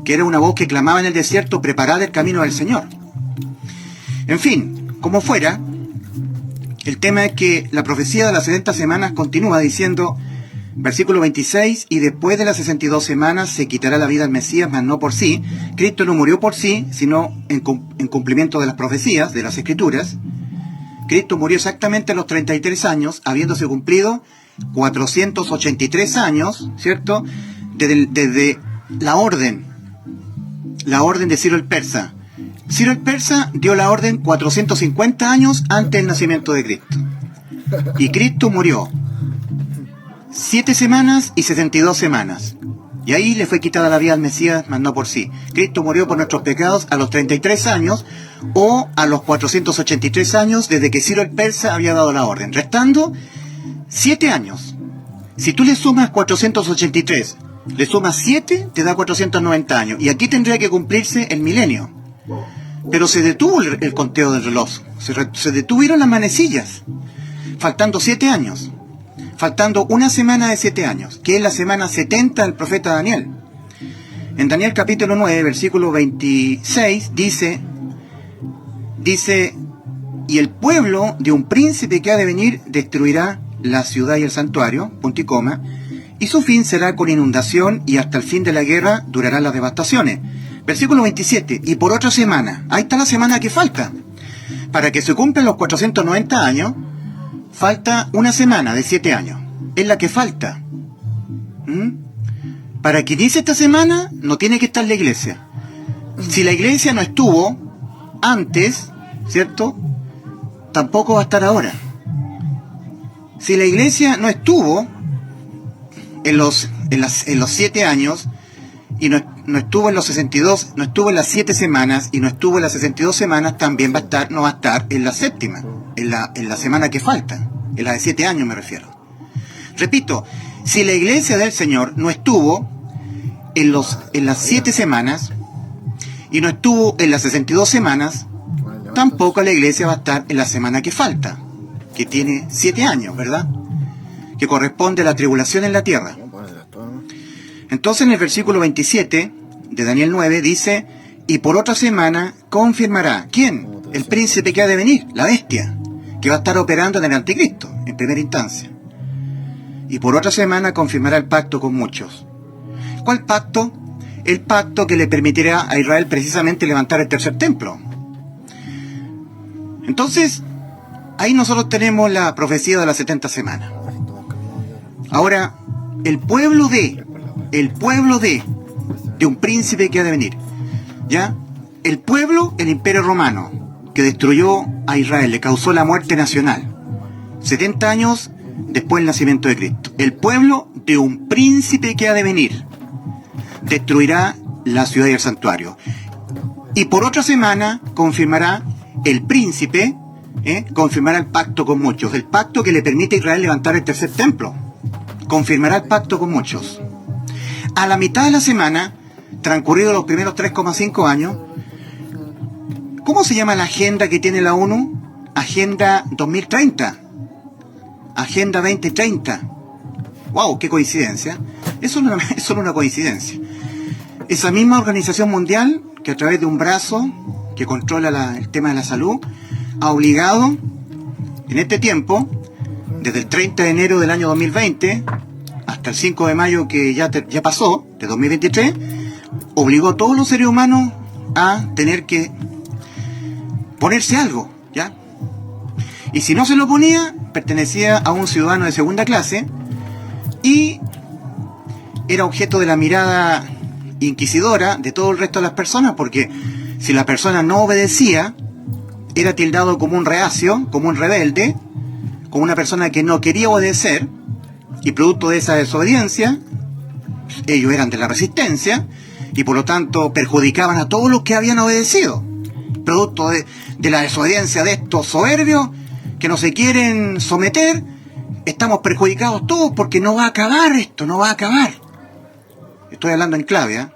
que era una voz que clamaba en el desierto: preparad el camino del Señor. En fin, como fuera, el tema es que la profecía de las 70 semanas continúa diciendo, versículo 26, y después de las 62 semanas se quitará la vida al Mesías, mas no por sí. Cristo no murió por sí, sino en cumplimiento de las profecías, de las Escrituras. Cristo murió exactamente a los 33 años, habiéndose cumplido 483 años, ¿cierto?, desde la orden de Ciro el Persa. Ciro el Persa dio la orden 450 años antes del nacimiento de Cristo. Y Cristo murió 7 semanas y 62 semanas. Y ahí le fue quitada la vida al Mesías, mas no por sí. Cristo murió por nuestros pecados a los 33 años o a los 483 años desde que Ciro el Persa había dado la orden. Restando 7 años. Si tú le sumas 483, le sumas 7, te da 490 años. Y aquí tendría que cumplirse el milenio. Pero se detuvo el conteo del reloj. Se detuvieron las manecillas. Faltando 7 años. Faltando una semana de 7 años, que es la semana 70 del profeta Daniel. En Daniel capítulo 9, versículo 26, dice, y el pueblo de un príncipe que ha de venir destruirá la ciudad y el santuario, punto y coma, y su fin será con inundación, y hasta el fin de la guerra durarán las devastaciones. Versículo 27, y por otra semana, ahí está la semana que falta. Para que se cumplan los 490 años, falta una semana de 7 años. Es la que falta. Para que inicie esta semana, no tiene que estar la iglesia. Si la iglesia no estuvo antes, ¿cierto?, tampoco va a estar ahora. Si la iglesia no estuvo en los 7 años, y no estuvo en los 62, no estuvo en las 7 semanas, y no estuvo en las 62 semanas, también no va a estar en la séptima, en la semana que falta, en la de 7 años me refiero. Repito, si la iglesia del Señor no estuvo en las 7 semanas, y no estuvo en las 62 semanas, tampoco la iglesia va a estar en la semana que falta, que tiene 7 años, ¿verdad?, que corresponde a la tribulación en la tierra. Entonces en el versículo 27 de Daniel 9 dice, y por otra semana confirmará. ¿Quién? El príncipe que ha de venir, la bestia, que va a estar operando en el anticristo, en primera instancia. Y por otra semana confirmará el pacto con muchos. ¿Cuál pacto? El pacto que le permitirá a Israel precisamente levantar el tercer templo. Entonces, ahí nosotros tenemos la profecía de las 70 semanas. Ahora, el pueblo de un príncipe que ha de venir, ¿ya? El pueblo, el imperio romano, que destruyó a Israel, le causó la muerte nacional, 70 años después del nacimiento de Cristo. El pueblo de un príncipe que ha de venir, destruirá la ciudad y el santuario. Y por otra semana confirmará el príncipe, confirmará el pacto con muchos, el pacto que le permite a Israel levantar el tercer templo. Confirmará el pacto con muchos. A la mitad de la semana, transcurridos los primeros 3,5 años, ¿cómo se llama la agenda que tiene la ONU? Agenda 2030. Agenda 2030. ¡Wow! ¡Qué coincidencia! Es solo una coincidencia. Esa misma organización mundial, que a través de un brazo que controla el tema de la salud, ha obligado, en este tiempo, desde el 30 de enero del año 2020 hasta el 5 de mayo que ya pasó, de 2023, obligó a todos los seres humanos a tener que ponerse algo, ¿ya? Y si no se lo ponía, pertenecía a un ciudadano de segunda clase y era objeto de la mirada inquisidora de todo el resto de las personas, porque si la persona no obedecía, era tildado como un reacio, como un rebelde, como una persona que no quería obedecer, y producto de esa desobediencia, ellos eran de la resistencia, y por lo tanto perjudicaban a todos los que habían obedecido. Producto de la desobediencia de estos soberbios, que no se quieren someter, estamos perjudicados todos porque no va a acabar esto, no va a acabar. Estoy hablando en clave, ¿eh?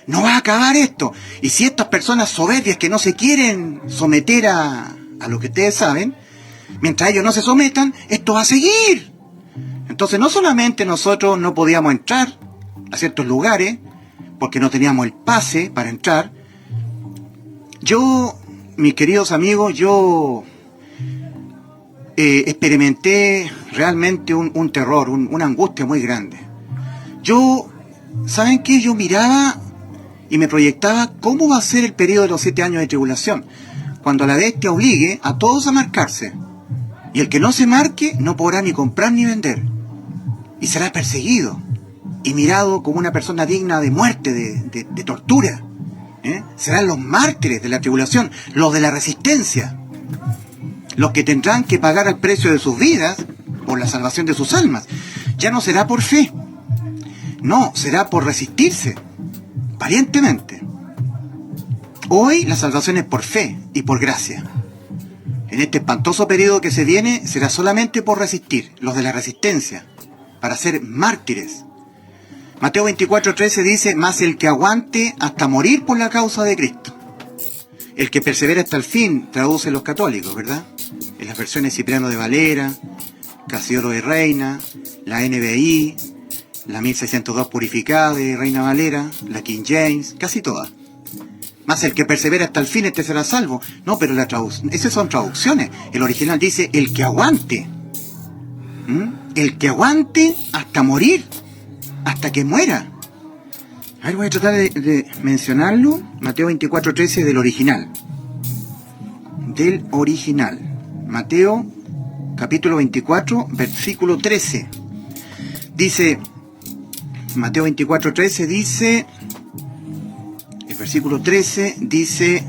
No va a acabar esto. Y si estas personas soberbias que no se quieren someter a lo que ustedes saben, mientras ellos no se sometan, esto va a seguir. Entonces no solamente nosotros no podíamos entrar a ciertos lugares, porque no teníamos el pase para entrar. Yo, mis queridos amigos, yo experimenté realmente un terror, una angustia muy grande. Yo, ¿saben qué? Yo miraba y me proyectaba cómo va a ser el periodo de los 7 años de tribulación, cuando la bestia obligue a todos a marcarse, y el que no se marque no podrá ni comprar ni vender, y será perseguido y mirado como una persona digna de muerte, de tortura. Serán los mártires de la tribulación, los de la resistencia, los que tendrán que pagar el precio de sus vidas por la salvación de sus almas. Ya no será por fe, no, será por resistirse, valientemente. Hoy la salvación es por fe y por gracia. En este espantoso periodo que se viene, será solamente por resistir, los de la resistencia, para ser mártires. Mateo 24:13 dice: mas el que aguante hasta morir por la causa de Cristo. El que persevera hasta el fin, traducen los católicos, ¿verdad? En las versiones Cipriano de Valera, Casiodoro de Reina, la NBI, la 1602 purificada de Reina Valera, la King James, casi todas. Mas el que persevera hasta el fin, este será salvo. No, pero esas son traducciones. El original dice: el que aguante. El que aguante hasta morir, hasta que muera. A ver, voy a tratar de mencionarlo. Mateo 24:13 del original. Del original. Mateo, capítulo 24, versículo 13. Dice, Mateo 24:13 dice, el versículo 13 dice,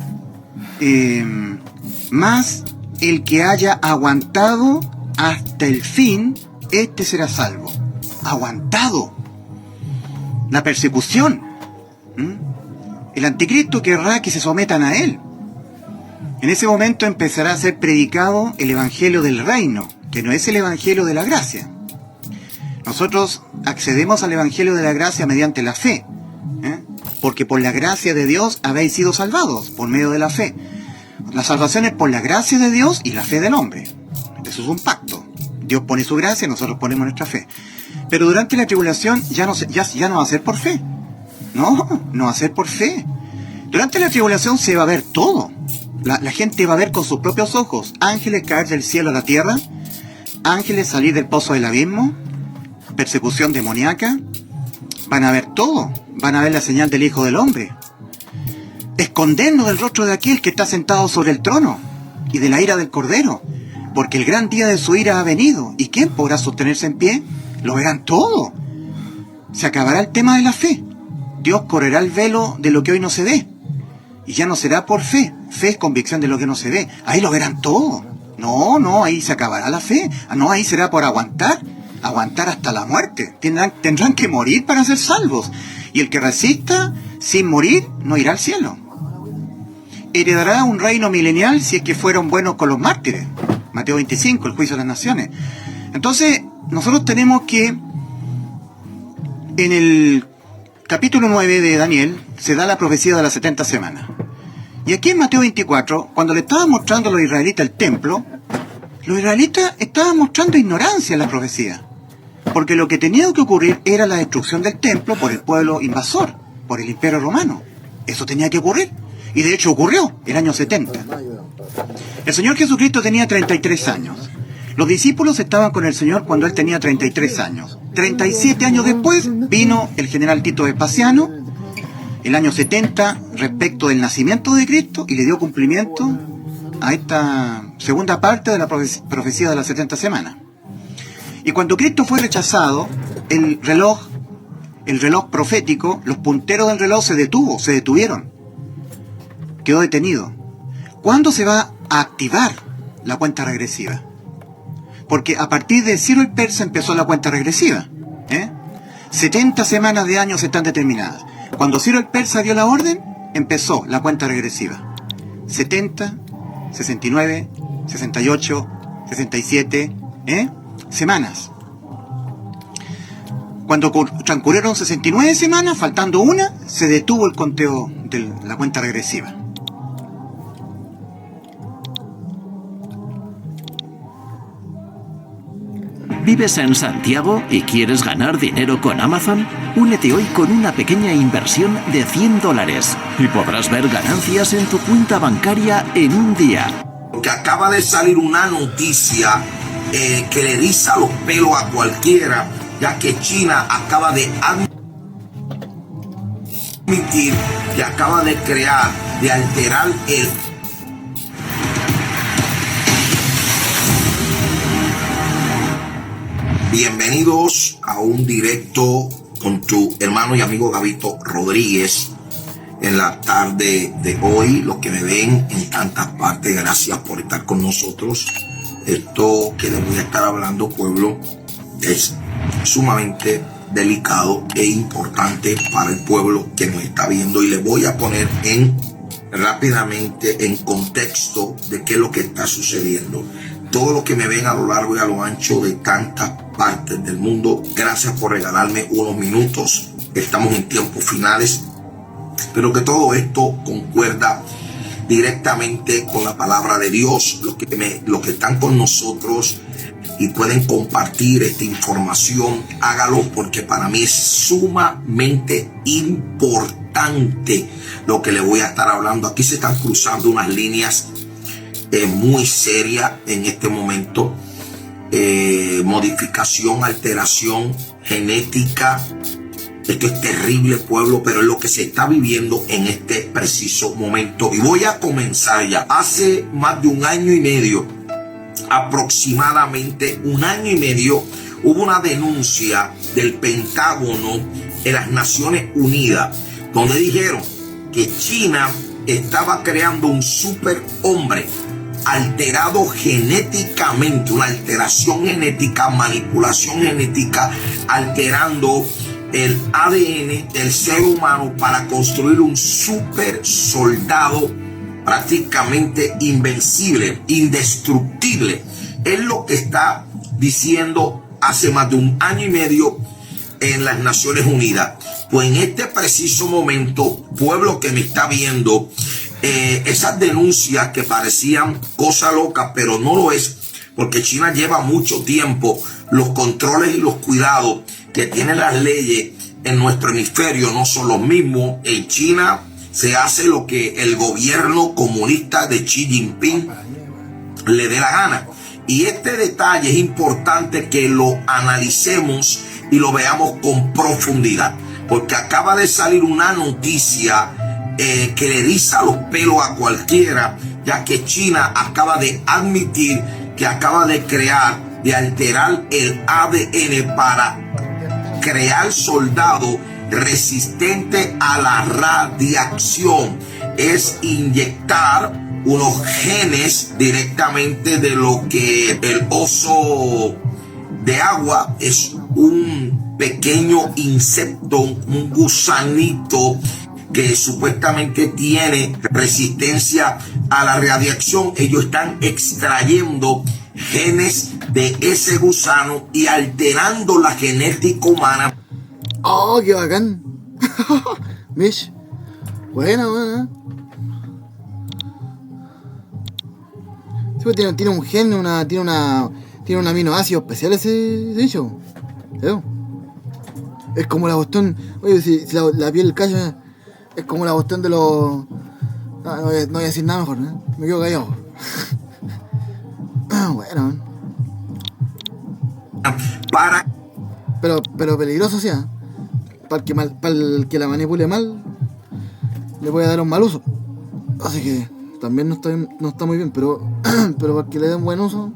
mas el que haya aguantado hasta el fin, este será salvo. Aguantado. La persecución. El anticristo querrá que se sometan a él. En ese momento empezará a ser predicado el evangelio del reino, que no es el evangelio de la gracia. Nosotros accedemos al evangelio de la gracia mediante la fe, porque por la gracia de Dios habéis sido salvados, por medio de la fe. La salvación es por la gracia de Dios y la fe del hombre. Eso es un pacto. Dios pone su gracia, nosotros ponemos nuestra fe. Pero durante la tribulación ya no va a ser por fe. No va a ser por fe. Durante la tribulación se va a ver todo. La gente va a ver con sus propios ojos ángeles caer del cielo a la tierra, ángeles salir del pozo del abismo, persecución demoníaca. Van a ver todo. Van a ver la señal del Hijo del Hombre, escondernos del rostro de aquel que está sentado sobre el trono y de la ira del Cordero, porque el gran día de su ira ha venido. ¿Y quién podrá sostenerse en pie? Lo verán todo. Se acabará el tema de la fe. Dios correrá el velo de lo que hoy no se ve. Y ya no será por fe. Fe es convicción de lo que no se ve. Ahí lo verán todo. No, ahí se acabará la fe. No, ahí será por aguantar. Aguantar hasta la muerte. Tendrán que morir para ser salvos. Y el que resista sin morir no irá al cielo. Heredará un reino milenial si es que fueron buenos con los mártires. Mateo 25, el juicio de las naciones. Entonces, nosotros tenemos que, en el capítulo 9 de Daniel, se da la profecía de las 70 semanas. Y aquí en Mateo 24, cuando le estaban mostrando a los israelitas el templo, los israelitas estaban mostrando ignorancia en la profecía. Porque lo que tenía que ocurrir era la destrucción del templo por el pueblo invasor, por el imperio romano. Eso tenía que ocurrir. Y de hecho ocurrió, el año 70. El Señor Jesucristo tenía 33 años. Los discípulos estaban con el Señor cuando Él tenía 33 años. 37 años después vino el general Tito Vespasiano el año 70 respecto del nacimiento de Cristo y le dio cumplimiento a esta segunda parte de la profecía de las 70 semanas. Y cuando Cristo fue rechazado, el reloj profético, los punteros del reloj se detuvieron, quedó detenido. ¿Cuándo se va a activar la cuenta regresiva? Porque a partir de Ciro el Persa empezó la cuenta regresiva. 70 semanas de años están determinadas. Cuando Ciro el Persa dio la orden, empezó la cuenta regresiva. 70, 69, 68, 67, semanas. Cuando transcurrieron 69 semanas, faltando una, se detuvo el conteo de la cuenta regresiva. ¿Vives en Santiago y quieres ganar dinero con Amazon? Únete hoy con una pequeña inversión de $100 y podrás ver ganancias en tu cuenta bancaria en un día. Porque acaba de salir una noticia que le eriza los pelos a cualquiera, ya que China acaba de admitir que acaba de alterar el Bienvenidos a un directo con tu hermano y amigo Gabito Rodríguez en la tarde de hoy. Los que me ven en tantas partes, gracias por estar con nosotros. Esto que les voy a estar hablando, pueblo, es sumamente delicado e importante para el pueblo que nos está viendo, y les voy a poner rápidamente en contexto de qué es lo que está sucediendo. Todos los que me ven a lo largo y a lo ancho de tantas partes del mundo, gracias por regalarme unos minutos. Estamos en tiempos finales, pero que todo esto concuerda directamente con la palabra de Dios. Los que están con nosotros y pueden compartir esta información, hágalo, porque para mí es sumamente importante lo que le voy a estar hablando. Aquí se están cruzando unas líneas muy seria en este momento. Modificación, alteración genética. Esto es terrible, pueblo, pero es lo que se está viviendo en este preciso momento. Y voy a comenzar ya. Hace más de un año y medio, aproximadamente un año y medio, hubo una denuncia del Pentágono en las Naciones Unidas, donde dijeron que China estaba creando un superhombre alterado genéticamente, una alteración genética, manipulación genética, alterando el ADN del ser humano para construir un super soldado prácticamente invencible, indestructible. Es lo que está diciendo hace más de un año y medio en las Naciones Unidas. Pues en este preciso momento, pueblo que me está viendo, esas denuncias que parecían cosa loca, pero no lo es, porque China lleva mucho tiempo. Los controles y los cuidados que tienen las leyes en nuestro hemisferio no son los mismos. En China se hace lo que el gobierno comunista de Xi Jinping le dé la gana. Y este detalle es importante que lo analicemos y lo veamos con profundidad, porque acaba de salir una noticia que le eriza los pelos a cualquiera, ya que China acaba de admitir que acaba de alterar el ADN para crear soldados resistentes a la radiación. Es inyectar unos genes directamente de lo que el oso de agua es, un pequeño insecto, un gusanito que supuestamente tiene resistencia a la radiación. Ellos están extrayendo genes de ese gusano y alterando la genética humana. ¡Oh, qué bacán! Mish, buena. Sí, pues tiene un gen, tiene un aminoácido especial ese bicho. ¿Sí? Es como la cuestión. Oye, si la piel calla, es como la cuestión de los. No voy a decir nada mejor, ¿no? Me quedo callado. Bueno. Para. Pero peligroso, ¿sí? Para el que la manipule mal. le puede dar un mal uso. Así que también no está muy bien, pero para que le den buen uso.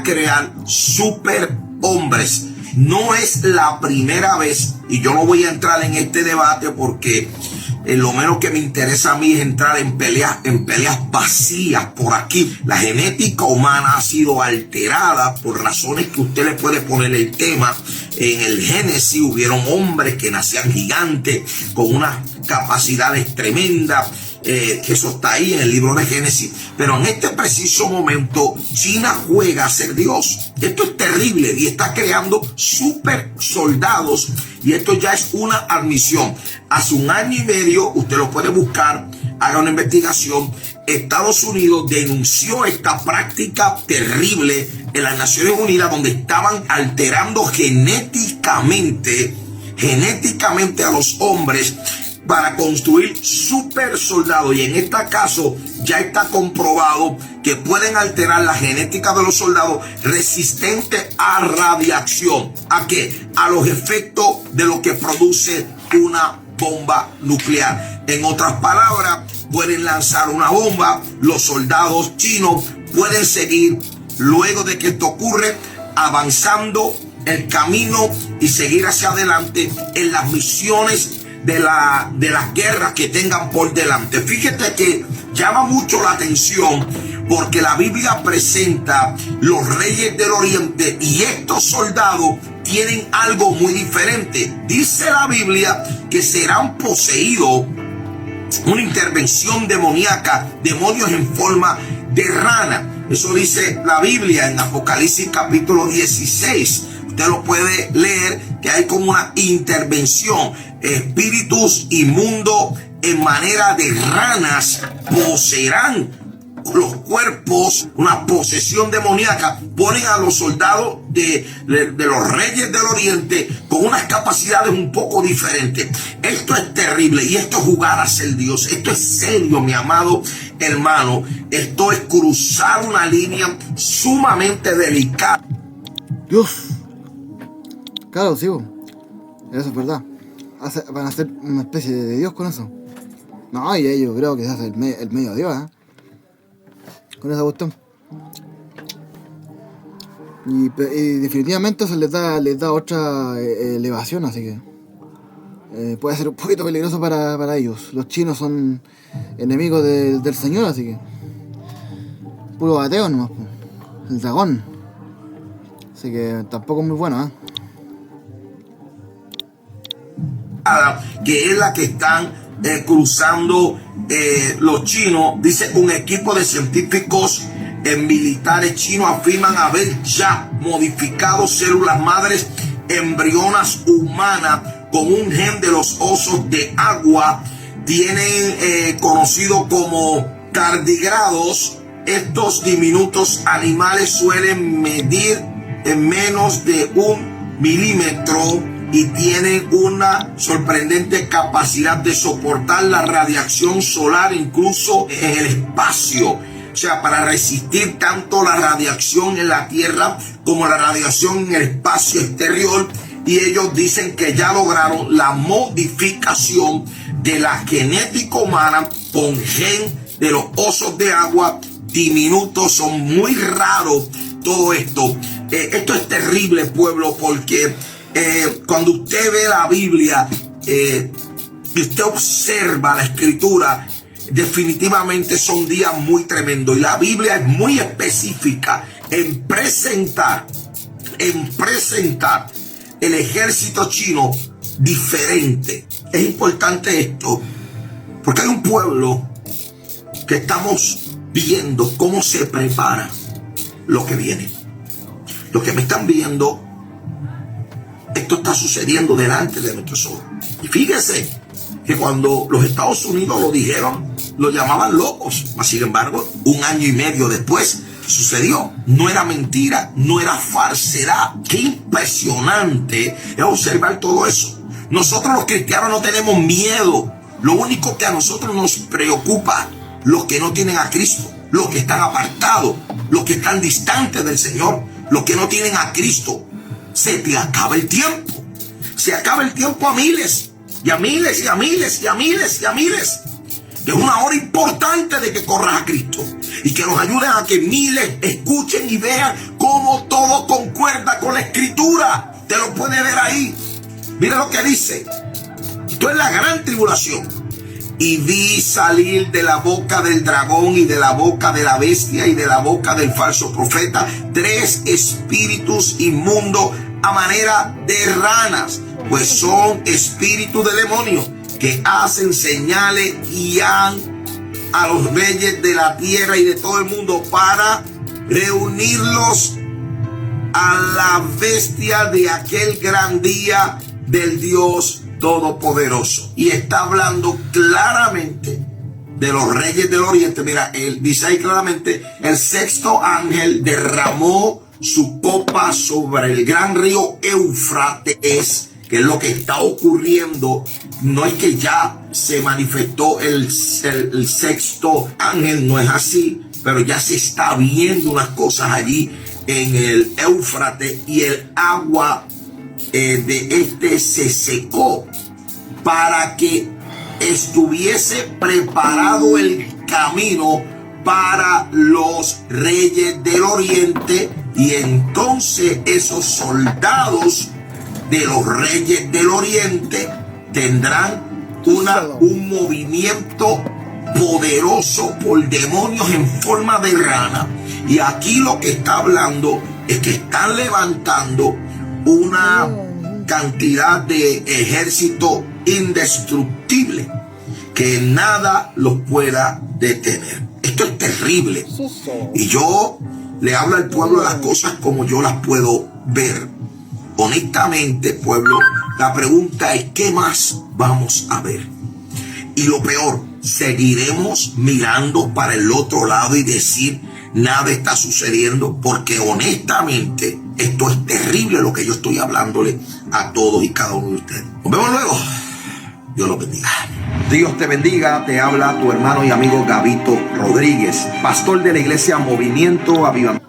Crear superhombres. No es la primera vez, y yo no voy a entrar en este debate porque lo menos que me interesa a mí es entrar en peleas vacías por aquí. La genética humana ha sido alterada por razones que usted le puede poner el tema. En el Génesis hubieron hombres que nacían gigantes con unas capacidades tremendas. Que eso está ahí en el libro de Génesis, pero en este preciso momento China juega a ser Dios. Esto es terrible y está creando super soldados, y esto ya es una admisión. Hace 1 año y medio, usted lo puede buscar, haga una investigación, Estados Unidos denunció esta práctica terrible en las Naciones Unidas, donde estaban alterando genéticamente a los hombres para construir super soldados. Y en este caso ya está comprobado que pueden alterar la genética de los soldados resistentes a radiación. ¿A qué? A los efectos de lo que produce una bomba nuclear. En otras palabras, pueden lanzar una bomba, los soldados chinos pueden seguir, luego de que esto ocurre, avanzando el camino y seguir hacia adelante en las misiones de las guerras que tengan por delante. Fíjate que llama mucho la atención porque la Biblia presenta los reyes del oriente, y estos soldados tienen algo muy diferente. Dice la Biblia que serán poseídos, una intervención demoníaca, demonios en forma de rana. Eso dice la Biblia en Apocalipsis capítulo 16. Usted lo puede leer, que hay como una intervención. Espíritus inmundos en manera de ranas poseerán los cuerpos, una posesión demoníaca. Ponen a los soldados de los reyes del oriente con unas capacidades un poco diferentes. Esto es terrible, y esto es jugar a ser Dios. Esto es serio, mi amado hermano. Esto es cruzar una línea sumamente delicada. Dios. Claro, sí, eso es verdad. Van a ser una especie de Dios con eso. No, y yo creo que se hace el medio Dios, con esa cuestión. Y definitivamente eso les da otra elevación, así que puede ser un poquito peligroso para ellos. Los chinos son enemigos del Señor, así que puro ateo nomás, el dragón. Así que tampoco es muy bueno, que es la que están cruzando los chinos. Dice, un equipo de científicos militares chinos afirman haber ya modificado células madres embrionas humanas con un gen de los osos de agua. Tienen conocido como tardígrados. Estos diminutos animales suelen medir en menos de 1 milímetro y tienen una sorprendente capacidad de soportar la radiación solar incluso en el espacio. O sea, para resistir tanto la radiación en la Tierra como la radiación en el espacio exterior. Y ellos dicen que ya lograron la modificación de la genética humana con gen de los osos de agua diminutos. Son muy raros todo esto. Esto es terrible, pueblo, porque cuando usted ve la Biblia y usted observa la escritura, definitivamente son días muy tremendos. Y la Biblia es muy específica en presentar el ejército chino diferente. Es importante esto porque hay un pueblo que estamos viendo cómo se prepara lo que viene. Los que me están viendo, esto está sucediendo delante de nuestros ojos. Y fíjese que cuando los Estados Unidos lo dijeron, lo llamaban locos. Mas, sin embargo, 1 año y medio después sucedió. No era mentira, no era falsedad. Qué impresionante es observar todo eso. Nosotros los cristianos no tenemos miedo. Lo único que a nosotros nos preocupa, los que no tienen a Cristo, los que están apartados, los que están distantes del Señor, los que no tienen a Cristo. Se te acaba el tiempo. Se acaba el tiempo a miles. y a miles y a miles y a miles y a miles. Que es una hora importante de que corras a Cristo y que nos ayuden a que miles escuchen y vean cómo todo concuerda con la Escritura. Te lo puede ver ahí. Mira lo que dice. Esto es la gran tribulación. Y vi salir de la boca del dragón y de la boca de la bestia y de la boca del falso profeta 3 espíritus inmundos a manera de ranas, pues son espíritus de demonios que hacen señales y han a los reyes de la tierra y de todo el mundo para reunirlos a la bestia de aquel gran día del Dios Todopoderoso. Y está hablando claramente de los reyes del oriente. Mira, él dice ahí claramente: el 6º ángel derramó su copa sobre el gran río Éufrates, que es lo que está ocurriendo. No es que ya se manifestó el 6º ángel, no es así, pero ya se está viendo unas cosas allí en el Éufrates, y el agua de este se secó para que estuviese preparado el camino para los reyes del oriente. Y entonces esos soldados de los reyes del oriente tendrán un movimiento poderoso por demonios en forma de rana. Y aquí lo que está hablando es que están levantando una cantidad de ejército indestructible que nada los pueda detener. Esto es terrible. Y yo le hablo al pueblo de las cosas como yo las puedo ver. Honestamente, pueblo, la pregunta es: ¿qué más vamos a ver? Y lo peor, ¿seguiremos mirando para el otro lado y decir nada está sucediendo? Porque honestamente esto es terrible lo que yo estoy hablándole a todos y cada uno de ustedes. Nos vemos luego. Dios los bendiga. Dios te bendiga, te habla tu hermano y amigo Gabito Rodríguez, pastor de la iglesia Movimiento Avivamiento.